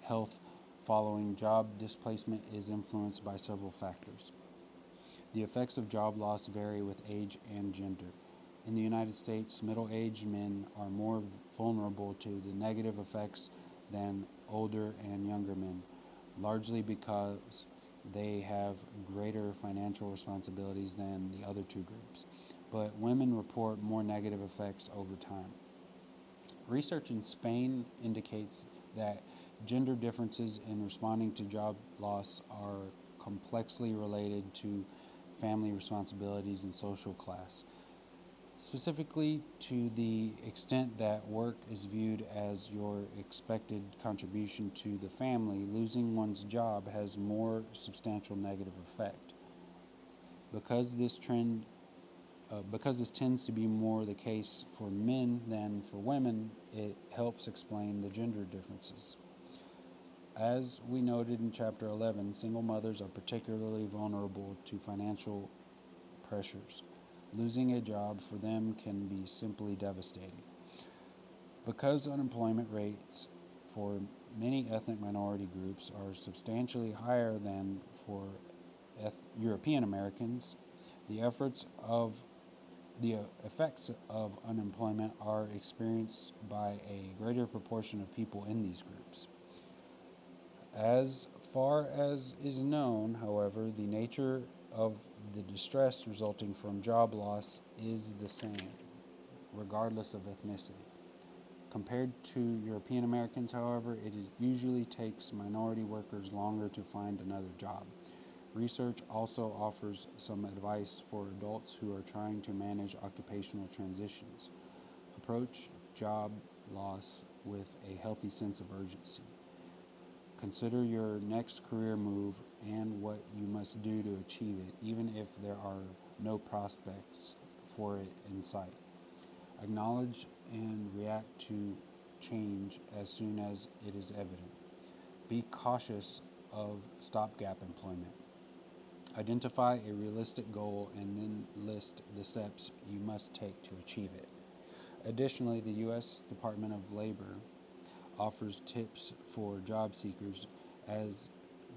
health following job displacement is influenced by several factors. The effects of job loss vary with age and gender. In the United States, middle-aged men are more vulnerable to the negative effects than older and younger men, largely because they have greater financial responsibilities than the other two groups. But women report more negative effects over time. Research in Spain indicates that Gender differences in responding to job loss are complexly related to family responsibilities and social class. Specifically, to the extent that work is viewed as your expected contribution to the family, losing one's job has more substantial negative effect. Because this trend, because this tends to be more the case for men than for women, it helps explain the gender differences. As we noted in Chapter 11, single mothers are particularly vulnerable to financial pressures. Losing a job for them can be simply devastating. Because unemployment rates for many ethnic minority groups are substantially higher than for European Americans, the efforts of the effects of unemployment are experienced by a greater proportion of people in these groups. As far as is known, however, the nature of the distress resulting from job loss is the same, regardless of ethnicity. Compared to European Americans, however, it usually takes minority workers longer to find another job. Research also offers some advice for adults who are trying to manage occupational transitions. Approach job loss with a healthy sense of urgency. Consider your next career move and what you must do to achieve it, even if there are no prospects for it in sight. Acknowledge and react to change as soon as it is evident. Be cautious of stopgap employment. Identify a realistic goal and then list the steps you must take to achieve it. Additionally, the U.S. Department of Labor offers tips for job seekers, as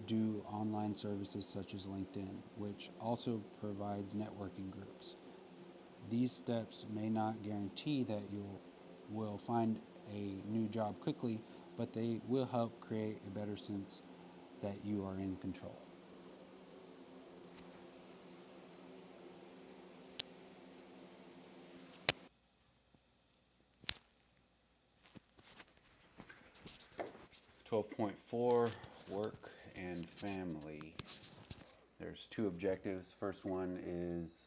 do online services such as LinkedIn, which also provides networking groups. These steps may not guarantee that you will find a new job quickly, but they will help create a better sense that you are in control. .4 Work and Family. There's two objectives. First one is,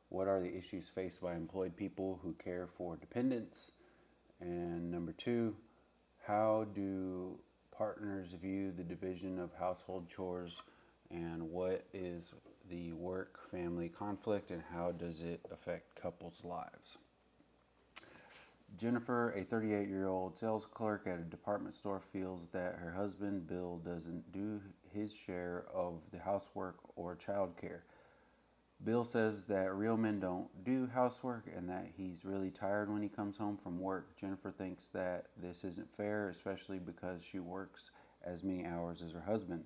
what are the issues faced by employed people who care for dependents? And number two, how do partners view the division of household chores, and what is the work family conflict, and how does it affect couples' lives? Jennifer, a 38-year-old sales clerk at a department store, feels that her husband, Bill, doesn't do his share of the housework or childcare. Bill says that real men don't do housework and that he's really tired when he comes home from work. Jennifer thinks that this isn't fair, especially because she works as many hours as her husband.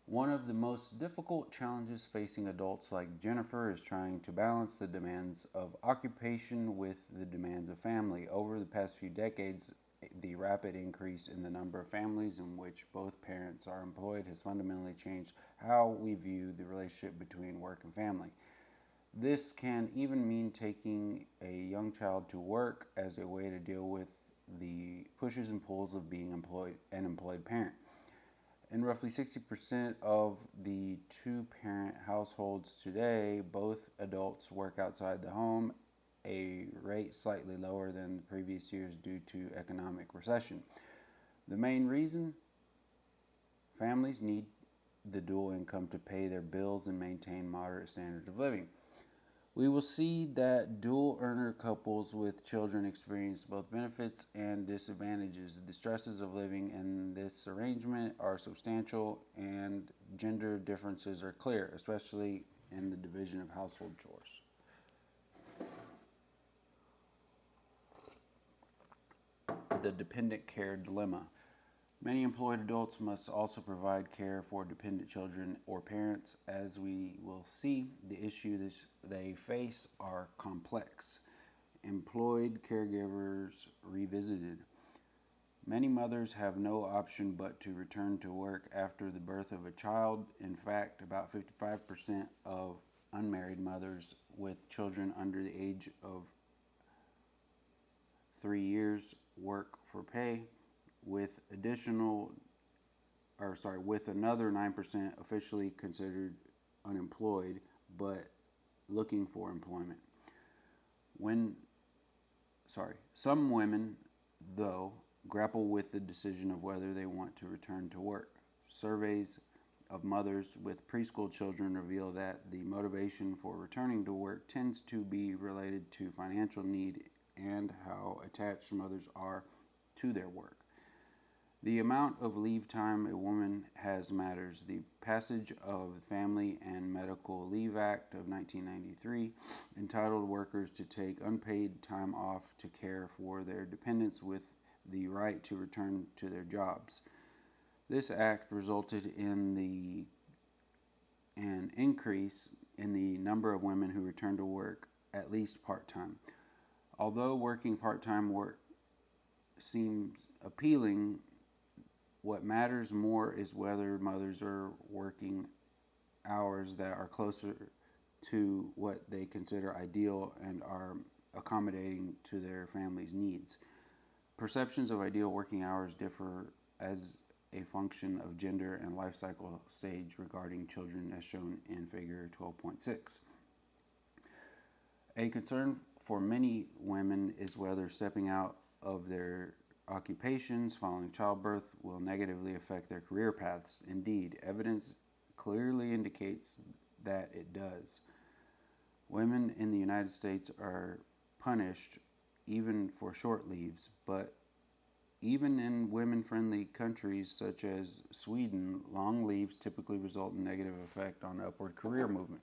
One of the most difficult challenges facing adults like Jennifer is trying to balance the demands of occupation with the demands of family. Over the past few decades, the rapid increase in the number of families in which both parents are employed has fundamentally changed how we view the relationship between work and family. This can even mean taking a young child to work as a way to deal with the pushes and pulls of being an employed parent. In roughly 60% of the two-parent households today, both adults work outside the home, a rate slightly lower than the previous years due to economic recession. The main reason? Families need the dual income to pay their bills and maintain moderate standards of living. We will see that dual earner couples with children experience both benefits and disadvantages. The stresses of living in this arrangement are substantial, and gender differences are clear, especially in the division of household chores. The dependent care dilemma. Many employed adults must also provide care for dependent children or parents. As we will see, the issues they face are complex. Employed caregivers revisited. Many mothers have no option but to return to work after the birth of a child. In fact, about 55% of unmarried mothers with children under the age of 3 years work for pay. with with another 9% officially considered unemployed but looking for employment. When Some women, though, grapple with the decision of whether they want to return to work. Surveys of mothers with preschool children reveal that the motivation for returning to work tends to be related to financial need and how attached mothers are to their work. The amount of leave time a woman has matters. The passage of the Family and Medical Leave Act of 1993 entitled workers to take unpaid time off to care for their dependents with the right to return to their jobs. This act resulted in an increase in the number of women who returned to work at least part-time. Although working part-time work seems appealing, what matters more is whether mothers are working hours that are closer to what they consider ideal and are accommodating to their family's needs. Perceptions of ideal working hours differ as a function of gender and life cycle stage regarding children, as shown in Figure 12.6. A concern for many women is whether stepping out of their occupations following childbirth will negatively affect their career paths. Indeed, evidence clearly indicates that it does. Women in the United States are punished even for short leaves, but even in women-friendly countries such as Sweden, long leaves typically result in negative effect on upward career movement.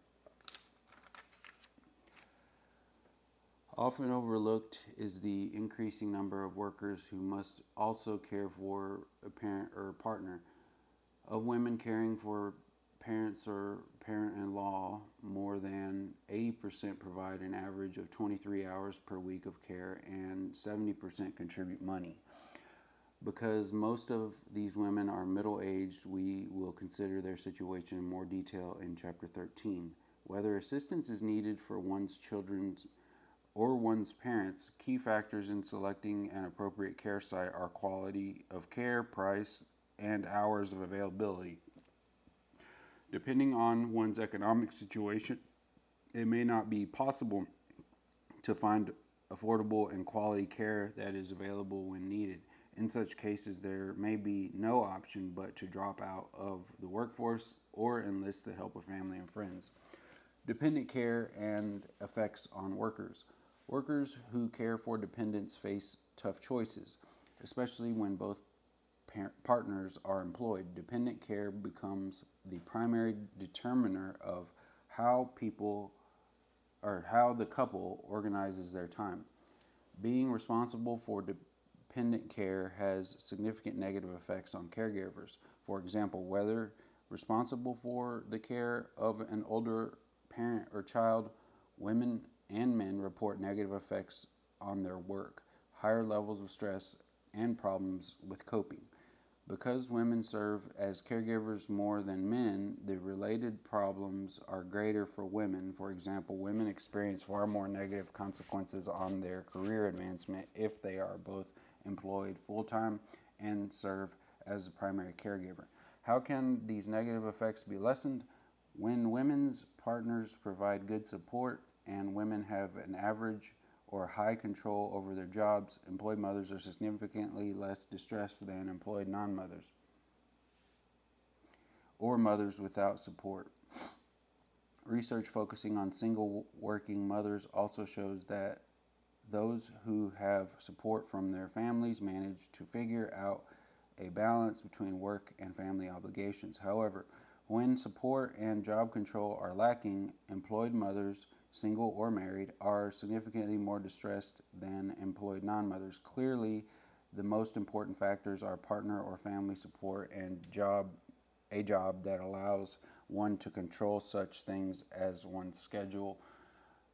Often overlooked is the increasing number of workers who must also care for a parent or partner. Of women caring for parents or parent-in-law, more than 80% provide an average of 23 hours per week of care, and 70% contribute money. Because most of these women are middle-aged, we will consider their situation in more detail in Chapter 13. Whether assistance is needed for one's children or one's parents, key factors in selecting an appropriate care site are quality of care, price, and hours of availability. Depending on one's economic situation, it may not be possible to find affordable and quality care that is available when needed. In such cases, there may be no option but to drop out of the workforce or enlist the help of family and friends. Dependent care and effects on workers. Workers who care for dependents face tough choices, especially when both partners are employed. Dependent care becomes the primary determiner of how the couple organizes their time. Being responsible for dependent care has significant negative effects on caregivers. For example, whether responsible for the care of an older parent or child, women and men report negative effects on their work, higher levels of stress, and problems with coping. Because women serve as caregivers more than men, the related problems are greater for women. For example, women experience far more negative consequences on their career advancement if they are both employed full-time and serve as a primary caregiver. How can these negative effects be lessened? When women's partners provide good support and women have an average or high control over their jobs, employed mothers are significantly less distressed than employed non-mothers or mothers without support. Research focusing on single working mothers also shows that those who have support from their families manage to figure out a balance between work and family obligations. However, when support and job control are lacking, employed mothers, single or married, are significantly more distressed than employed non-mothers. Clearly, the most important factors are partner or family support and a job that allows one to control such things as one's schedule.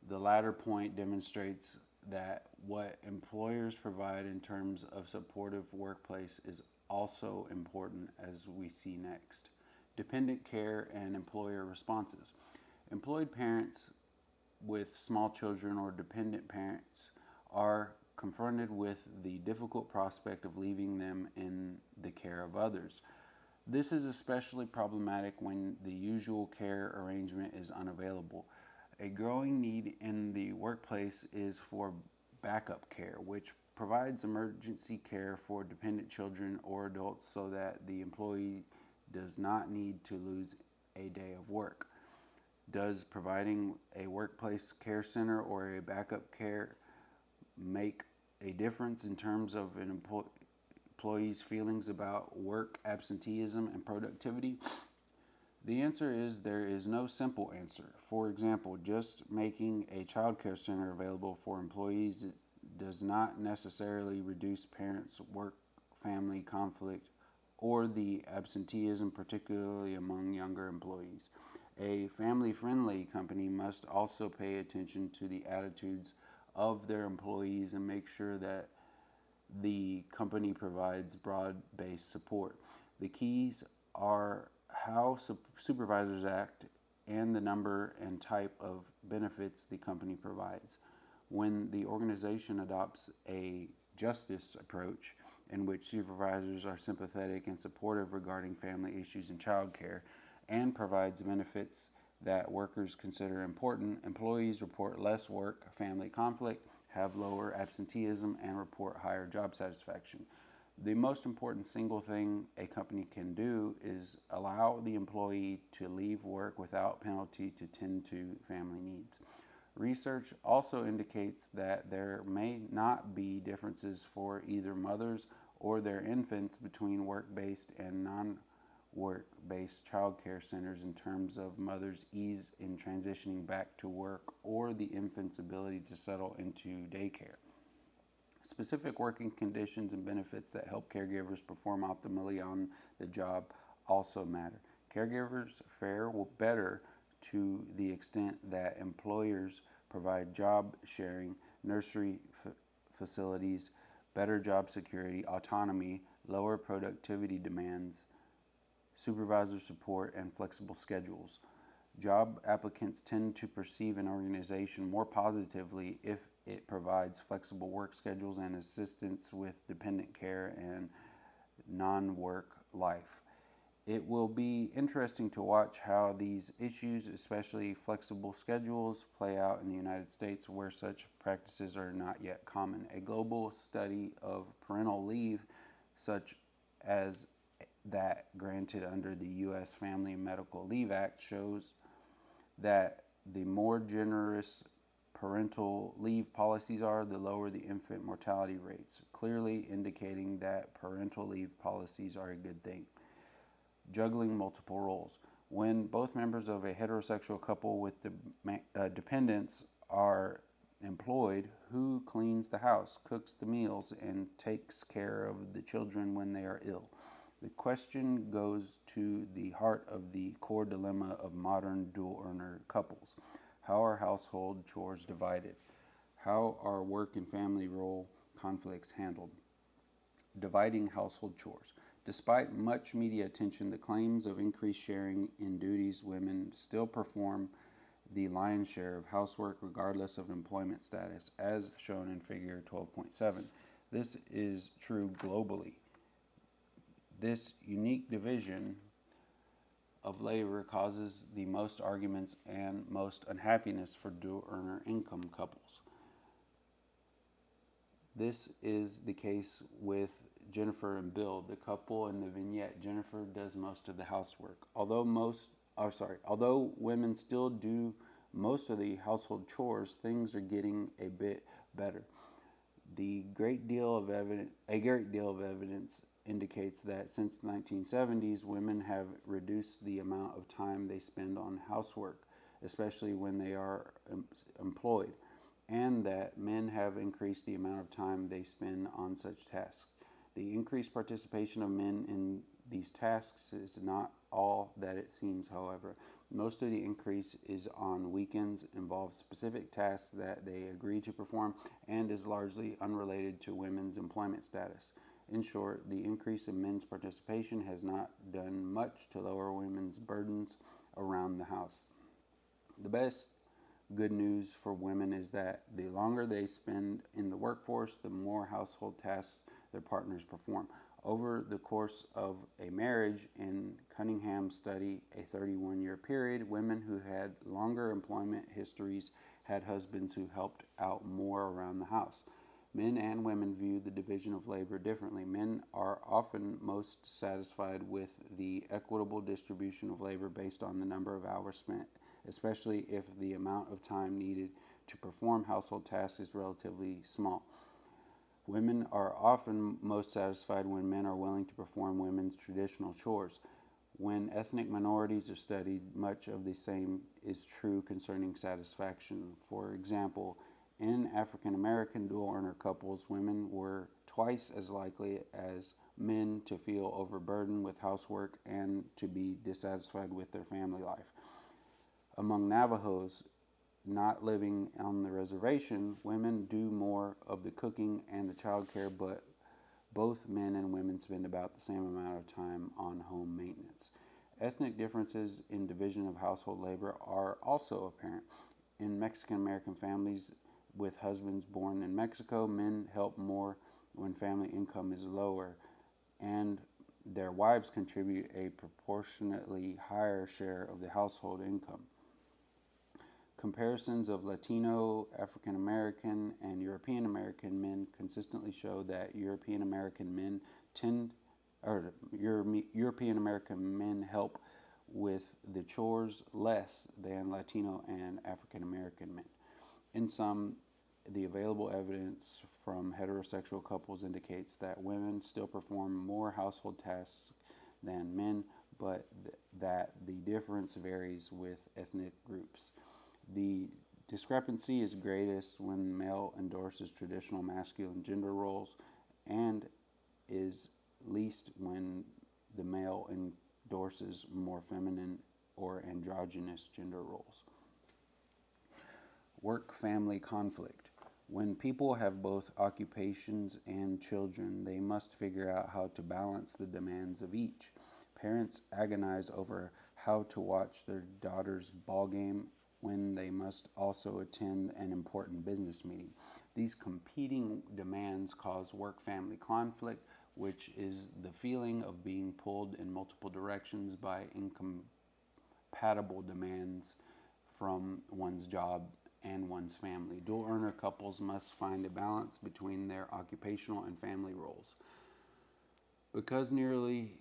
The latter point demonstrates that what employers provide in terms of supportive workplace is also important, as we see next. Dependent care and employer responses. Employed parents with small children or dependent parents are confronted with the difficult prospect of leaving them in the care of others. This is especially problematic when the usual care arrangement is unavailable. A growing need in the workplace is for backup care, which provides emergency care for dependent children or adults so that the employee does not need to lose a day of work. Does providing a workplace care center or a backup care make a difference in terms of an employee's feelings about work, absenteeism, and productivity? The answer is there is no simple answer. For example, just making a child care center available for employees does not necessarily reduce parents' work family conflict or the absenteeism, particularly among younger employees. A family friendly company must also pay attention to the attitudes of their employees and make sure that the company provides broad based support. The keys are how supervisors act and the number and type of benefits the company provides. When the organization adopts a justice approach in which supervisors are sympathetic and supportive regarding family issues and childcare and provides benefits that workers consider important, employees report less work, family conflict, have lower absenteeism, and report higher job satisfaction. The most important single thing a company can do is allow the employee to leave work without penalty to tend to family needs. Research also indicates that there may not be differences for either mothers or their infants between work based and non work based child care centers in terms of mothers' ease in transitioning back to work or the infant's ability to settle into daycare. Specific working conditions and benefits that help caregivers perform optimally on the job also matter. Caregivers fare better to the extent that employers provide job sharing, nursery facilities, better job security, autonomy, lower productivity demands, supervisor support, and flexible schedules. Job applicants tend to perceive an organization more positively if it provides flexible work schedules and assistance with dependent care and non work life. It will be interesting to watch how these issues, especially flexible schedules, play out in the United States where such practices are not yet common. A global study of parental leave, such as that granted under the U.S. Family and Medical Leave Act, shows that the more generous parental leave policies are, the lower the infant mortality rates, clearly indicating that parental leave policies are a good thing. Juggling multiple roles. When both members of a heterosexual couple with dependents are employed, who cleans the house, cooks the meals, and takes care of the children when they are ill? The question goes to the heart of the core dilemma of modern dual earner couples. How are household chores divided? How are work and family role conflicts handled? Dividing household chores. Despite much media attention, the claims of increased sharing in duties, women still perform the lion's share of housework regardless of employment status, as shown in figure 12.7. This is true globally. This unique division of labor causes the most arguments and most unhappiness for dual earner income couples. This is the case with Jennifer and Bill, the couple in the vignette. Jennifer does most of the housework. Although women still do most of the household chores, things are getting a bit better. A great deal of evidence indicates that since the 1970s, women have reduced the amount of time they spend on housework, especially when they are employed, and that men have increased the amount of time they spend on such tasks. The increased participation of men in these tasks is not all that it seems, however. Most of the increase is on weekends, involves specific tasks that they agree to perform, and is largely unrelated to women's employment status. In short, the increase in men's participation has not done much to lower women's burdens around the house. The best Good news for women is that the longer they spend in the workforce, the more household tasks their partners perform. Over the course of a marriage, in Cunningham's study, a 31-year period, women who had longer employment histories had husbands who helped out more around the house. Men and women view the division of labor differently. Men are often most satisfied with the equitable distribution of labor based on the number of hours spent, especially if the amount of time needed to perform household tasks is relatively small. Women are often most satisfied when men are willing to perform women's traditional chores. When ethnic minorities are studied, much of the same is true concerning satisfaction. For example, in African American dual earner couples, women were twice as likely as men to feel overburdened with housework and to be dissatisfied with their family life. Among Navajos not living on the reservation, women do more of the cooking and the child care, but both men and women spend about the same amount of time on home maintenance. Ethnic differences in division of household labor are also apparent. In Mexican American families with husbands born in Mexico, men help more when family income is lower, and their wives contribute a proportionately higher share of the household income. Comparisons of Latino, African American, and European American men consistently show that European American men help with the chores less than Latino and African American men. In sum, the available evidence from heterosexual couples indicates that women still perform more household tasks than men, but that the difference varies with ethnic groups. The discrepancy is greatest when the male endorses traditional masculine gender roles and is least when the male endorses more feminine or androgynous gender roles. Work-family conflict. When people have both occupations and children, they must figure out how to balance the demands of each. Parents agonize over how to watch their daughter's ball game when they must also attend an important business meeting. These competing demands cause work-family conflict, which is the feeling of being pulled in multiple directions by incompatible demands from one's job and one's family. Dual earner couples must find a balance between their occupational and family roles. Because nearly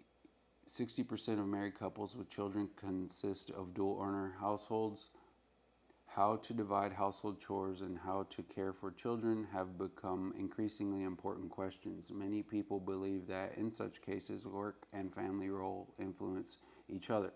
60% of married couples with children consist of dual earner households, how to divide household chores and how to care for children have become increasingly important questions. Many people believe that in such cases, work and family role influence each other.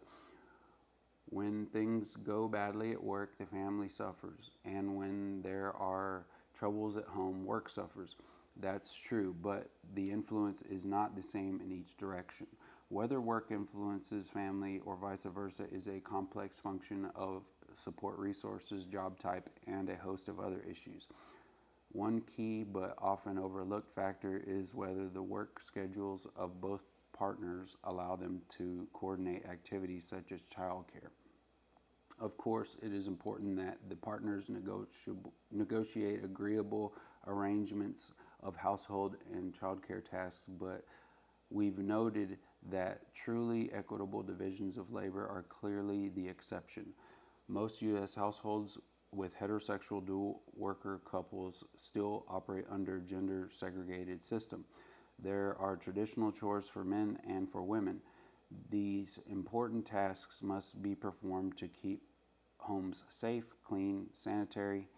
When things go badly at work, the family suffers, and when there are troubles at home, work suffers. That's true, but the influence is not the same in each direction. Whether work influences family or vice versa is a complex function of support resources, job type, and a host of other issues. One key but often overlooked factor is whether the work schedules of both partners allow them to coordinate activities such as childcare. Of course, it is important that the partners negotiate agreeable arrangements of household and childcare tasks, but we've noted that truly equitable divisions of labor are clearly the exception. Most U.S. households with heterosexual dual worker couples still operate under a gender segregated system. There are traditional chores for men and for women. These important tasks must be performed to keep homes safe, clean, sanitary,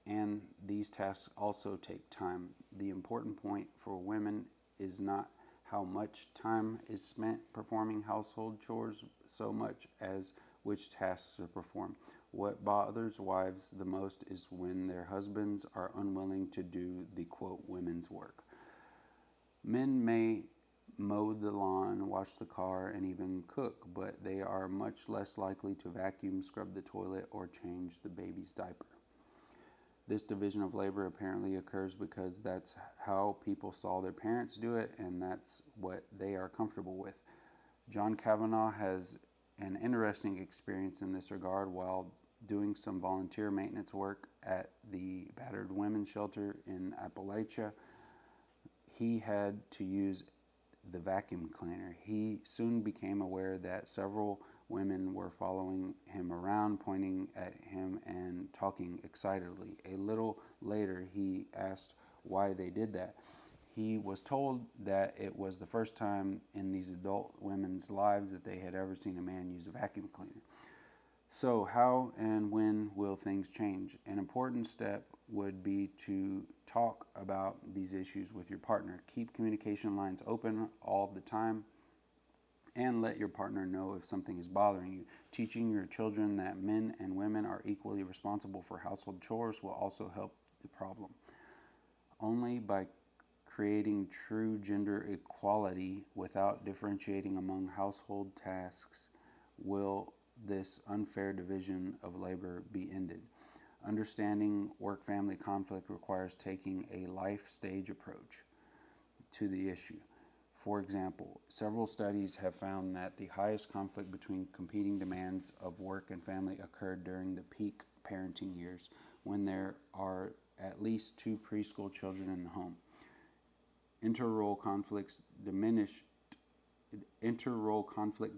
and these tasks also take time. The important point for women is not how much time is spent performing household chores so much as which tasks are performed. What bothers wives the most is when their husbands are unwilling to do the quote women's work. Men may mow the lawn, wash the car, and even cook, but they are much less likely to vacuum, scrub the toilet, or change the baby's diaper. This division of labor apparently occurs because that's how people saw their parents do it, and that's what they are comfortable with. John Kavanaugh has an interesting experience in this regard. While doing some volunteer maintenance work at the battered women's shelter in Appalachia. He had to use the vacuum cleaner. He soon became aware that several women were following him around, pointing at him and talking excitedly. A little later, he asked why they did that. He was told that it was the first time in these adult women's lives that they had ever seen a man use a vacuum cleaner. So, how and when will things change? An important step would be to talk about these issues with your partner. Keep communication lines open all the time and let your partner know if something is bothering you. Teaching your children that men and women are equally responsible for household chores will also help the problem. Only by creating true gender equality without differentiating among household tasks will this unfair division of labor be ended. Understanding work family conflict requires taking a life stage approach to the issue. For example, several studies have found that the highest conflict between competing demands of work and family occurred during the peak parenting years when there are at least two preschool children in the home. Interrole conflict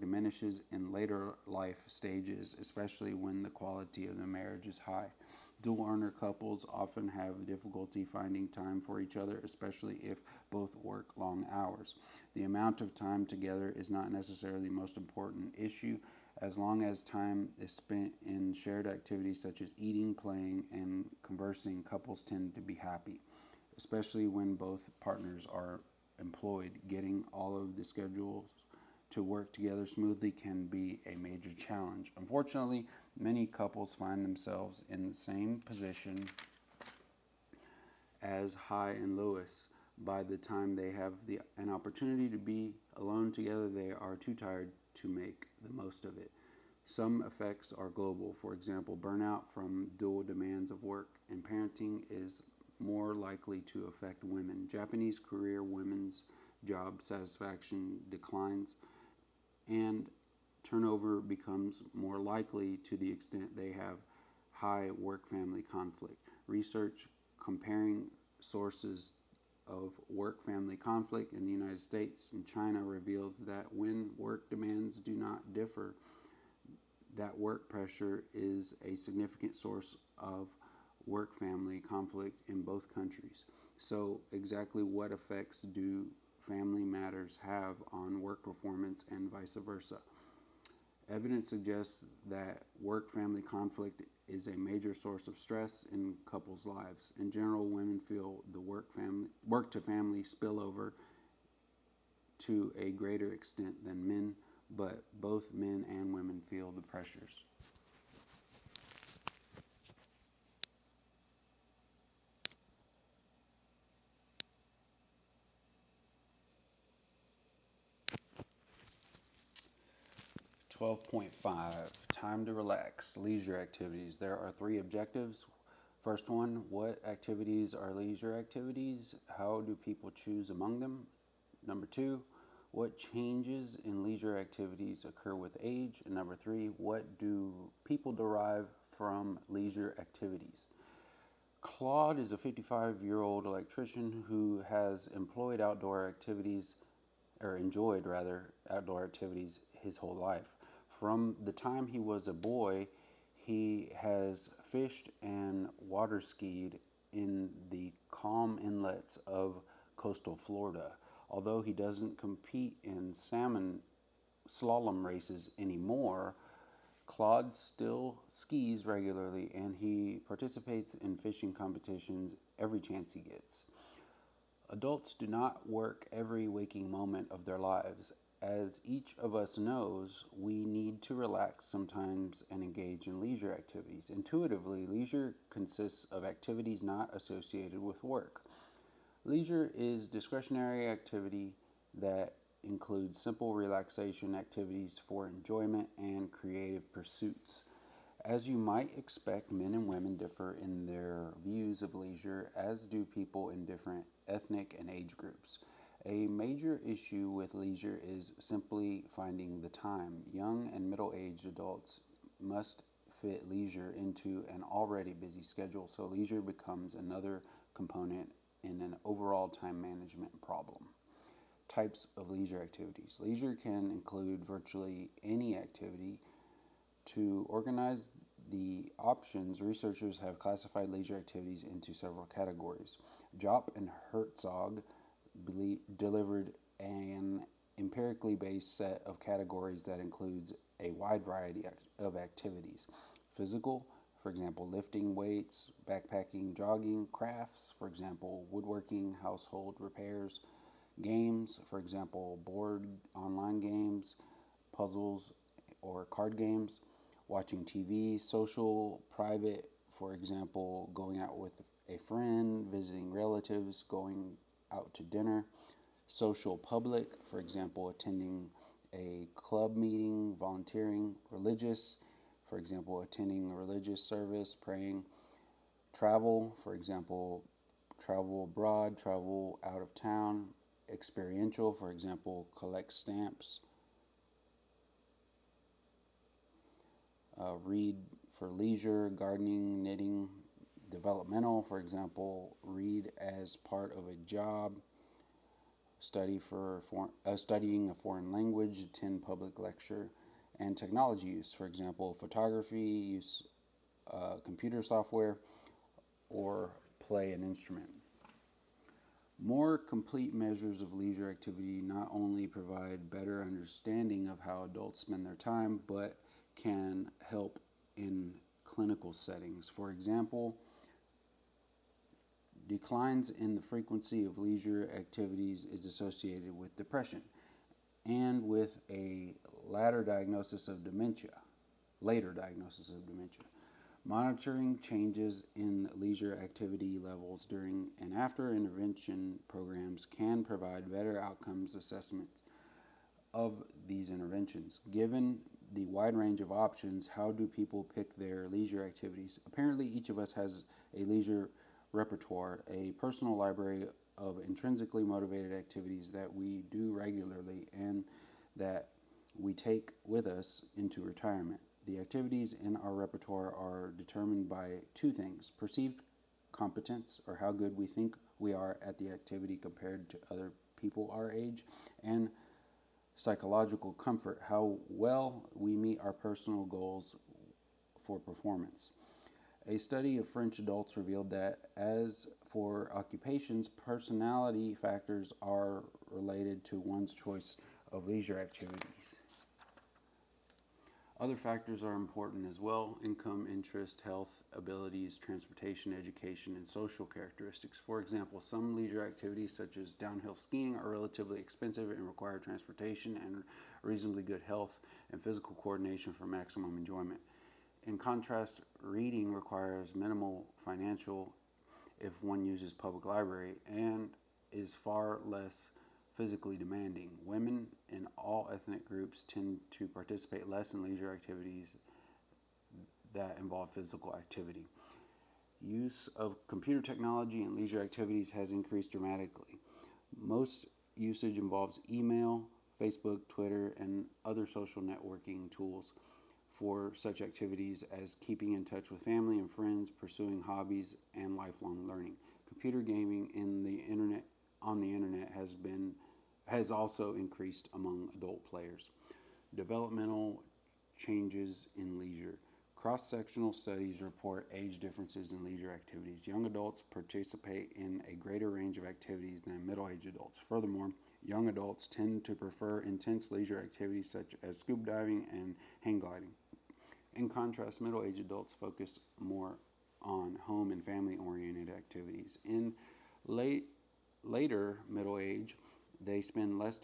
diminishes in later life stages, especially when the quality of the marriage is high. Dual earner couples often have difficulty finding time for each other, especially if both work long hours. The amount of time together is not necessarily the most important issue. As long as time is spent in shared activities such as eating, playing, and conversing, couples tend to be happy, especially when both partners are employed. Getting all of the schedules to work together smoothly can be a major challenge. Unfortunately, many couples find themselves in the same position as Hi and Lewis. By the time they have an opportunity to be alone together, they are too tired to make the most of it. Some effects are global. For example, burnout from dual demands of work and parenting is more likely to affect women. Japanese career women's job satisfaction declines, and turnover becomes more likely to the extent they have high work-family conflict. Research comparing sources of work-family conflict in the United States and China reveals that when work demands do not differ, that work pressure is a significant source of work-family conflict in both countries. So exactly what effects do family matters have on work performance and vice versa? Evidence suggests that work-family conflict is a major source of stress in couples' lives. In general, women feel the work-to-family spillover to a greater extent than men, but both men and women feel the pressures. Twelve point five, time to relax, leisure activities. There are three objectives. First one, what activities are leisure activities? How do people choose among them? Number two, what changes in leisure activities occur with age? And number three, what do people derive from leisure activities? Claude is a 55-year-old electrician who has enjoyed outdoor activities his whole life. From the time he was a boy, he has fished and water skied in the calm inlets of coastal Florida. Although he doesn't compete in salmon slalom races anymore, Claude still skis regularly and he participates in fishing competitions every chance he gets. Adults do not work every waking moment of their lives. As each of us knows, we need to relax sometimes and engage in leisure activities. Intuitively, leisure consists of activities not associated with work. Leisure is discretionary activity that includes simple relaxation activities for enjoyment and creative pursuits. As you might expect, men and women differ in their views of leisure, as do people in different ethnic and age groups. A major issue with leisure is simply finding the time. Young and middle-aged adults must fit leisure into an already busy schedule, so leisure becomes another component in an overall time management problem. Types of leisure activities. Leisure can include virtually any activity. To organize the options, researchers have classified leisure activities into several categories. Jopp and Herzog delivered an empirically based set of categories that includes a wide variety of activities. Physical, for example, lifting weights, backpacking, jogging; crafts, for example, woodworking, household repairs; games, for example, board online games, puzzles, or card games; watching TV; social, private, for example, going out with a friend, visiting relatives, going out to dinner; social, public, for example, attending a club meeting, volunteering; religious, for example, attending a religious service, praying; travel, for example, travel abroad, travel out of town; experiential, for example, collect stamps; read for leisure, gardening, knitting; developmental, for example, read as part of a job, studying a foreign language, attend public lecture; and technology use, for example, photography, use computer software, or play an instrument. More complete measures of leisure activity not only provide better understanding of how adults spend their time, but can help in clinical settings. For example, declines in the frequency of leisure activities is associated with depression and with a later diagnosis of dementia. Monitoring changes in leisure activity levels during and after intervention programs can provide better outcomes assessment of these interventions. Given the wide range of options, how do people pick their leisure activities? Apparently, each of us has a leisure repertoire, a personal library of intrinsically motivated activities that we do regularly and that we take with us into retirement. The activities in our repertoire are determined by two things: perceived competence, or how good we think we are at the activity compared to other people our age, and psychological comfort, how well we meet our personal goals for performance. A study of French adults revealed that, as for occupations, personality factors are related to one's choice of leisure activities. Other factors are important as well: income, interest, health, abilities, transportation, education, and social characteristics. For example, some leisure activities such as downhill skiing are relatively expensive and require transportation and reasonably good health and physical coordination for maximum enjoyment. In contrast, reading requires minimal financial if one uses public library and is far less physically demanding. Women in all ethnic groups tend to participate less in leisure activities that involve physical activity. Use of computer technology in leisure activities has increased dramatically. Most usage involves email, Facebook, Twitter, and other social networking tools for such activities as keeping in touch with family and friends, pursuing hobbies, and lifelong learning. Computer gaming on the internet has also increased among adult players. Developmental changes in leisure. Cross-sectional studies report age differences in leisure activities. Young adults participate in a greater range of activities than middle-aged adults. Furthermore, young adults tend to prefer intense leisure activities such as scuba diving and hang gliding. In contrast, middle-aged adults focus more on home and family-oriented activities. In later middle age, they spend less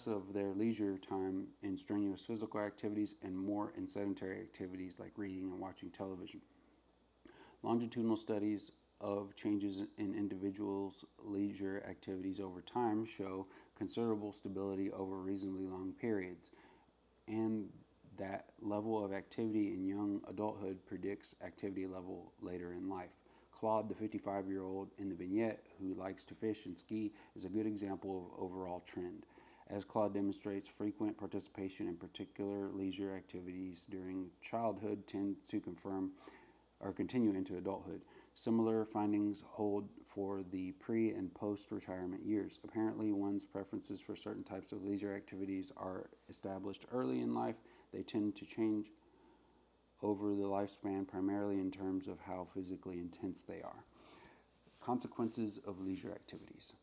of their leisure time in strenuous physical activities and more in sedentary activities like reading and watching television. Longitudinal studies of changes in individuals' leisure activities over time show considerable stability over reasonably long periods, and that level of activity in young adulthood predicts activity level later in life. Claude, the 55-year-old in the vignette who likes to fish and ski, is a good example of overall trend. As Claude demonstrates, frequent participation in particular leisure activities during childhood tend to confirm or continue into adulthood. Similar findings hold for the pre and post retirement years. Apparently, one's preferences for certain types of leisure activities are established early in life. They tend to change over the lifespan, primarily in terms of how physically intense they are. Consequences of leisure activities.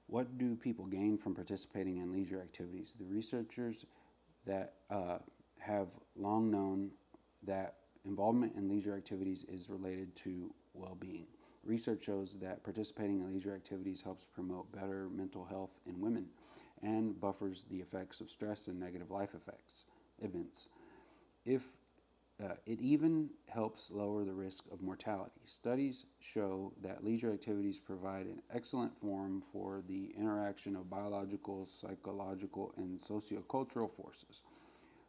What do people gain from participating in leisure activities? The researchers that have long known that involvement in leisure activities is related to well-being. Research shows that participating in leisure activities helps promote better mental health in women and buffers the effects of stress and negative life events. It even helps lower the risk of mortality. Studies show that leisure activities provide an excellent forum for the interaction of biological, psychological, and sociocultural forces.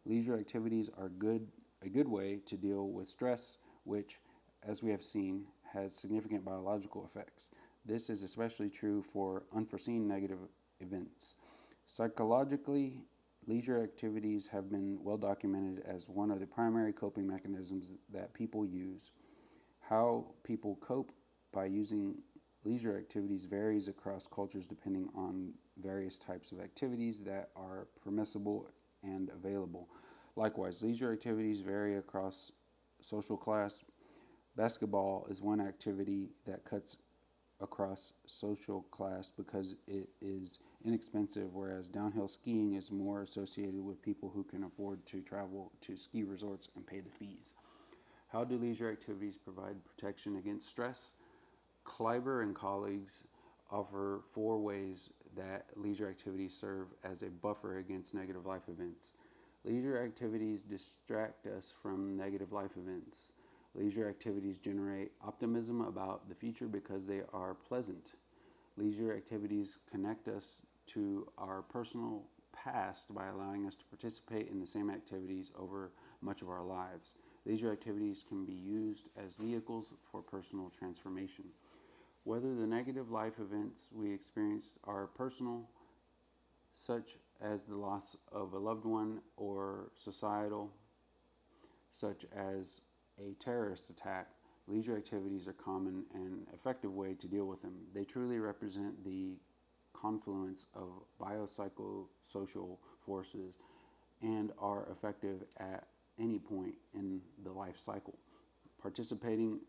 Leisure activities are a good way to deal with stress, which, as we have seen, has significant biological effects. This is especially true for unforeseen negative events. Psychologically, leisure activities have been well documented as one of the primary coping mechanisms that people use. How people cope by using leisure activities varies across cultures depending on various types of activities that are permissible and available. Likewise, leisure activities vary across social class. Basketball is one activity that cuts across social class because it is inexpensive, whereas downhill skiing is more associated with people who can afford to travel to ski resorts and pay the fees. How do leisure activities provide protection against stress? Kleiber and colleagues offer 4 ways that leisure activities serve as a buffer against negative life events. Leisure activities distract us from negative life events. Leisure activities generate optimism about the future because they are pleasant. Leisure activities connect us to our personal past by allowing us to participate in the same activities over much of our lives. Leisure activities can be used as vehicles for personal transformation. Whether the negative life events we experience are personal, such as the loss of a loved one, or societal, such as a terrorist attack, leisure activities are common and effective way to deal with them. They truly represent the confluence of biopsychosocial forces and are effective at any point in the life cycle. Participating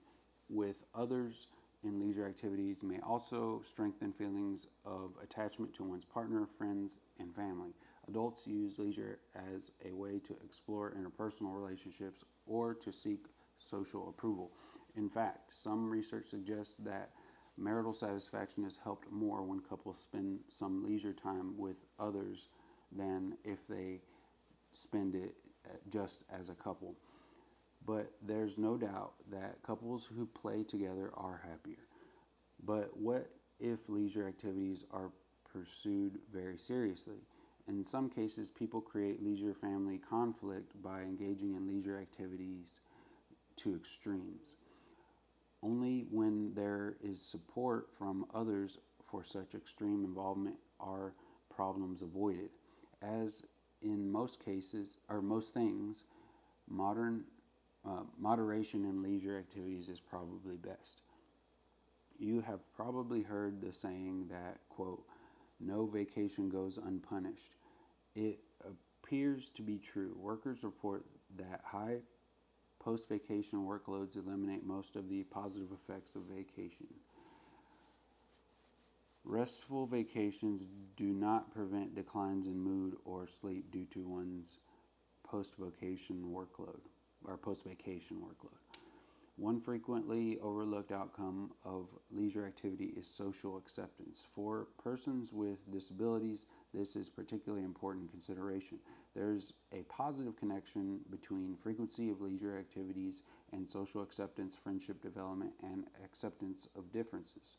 with others in leisure activities may also strengthen feelings of attachment to one's partner, friends, and family. Adults use leisure as a way to explore interpersonal relationships or to seek social approval. In fact, some research suggests that marital satisfaction is helped more when couples spend some leisure time with others than if they spend it just as a couple. But there's no doubt that couples who play together are happier. But what if leisure activities are pursued very seriously? In some cases, people create leisure-family conflict by engaging in leisure activities to extremes. Only when there is support from others for such extreme involvement are problems avoided. As in most cases, or most things, moderation in leisure activities is probably best. You have probably heard the saying that, quote, no vacation goes unpunished. It appears to be true. Workers report that high post-vacation workloads eliminate most of the positive effects of vacation. Restful vacations do not prevent declines in mood or sleep due to one's post-vacation workload. One frequently overlooked outcome of leisure activity is social acceptance. For persons with disabilities, this is particularly important consideration. There's a positive connection between frequency of leisure activities and social acceptance, friendship development, and acceptance of differences.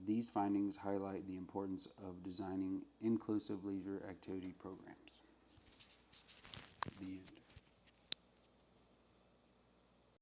These findings highlight the importance of designing inclusive leisure activity programs. The end.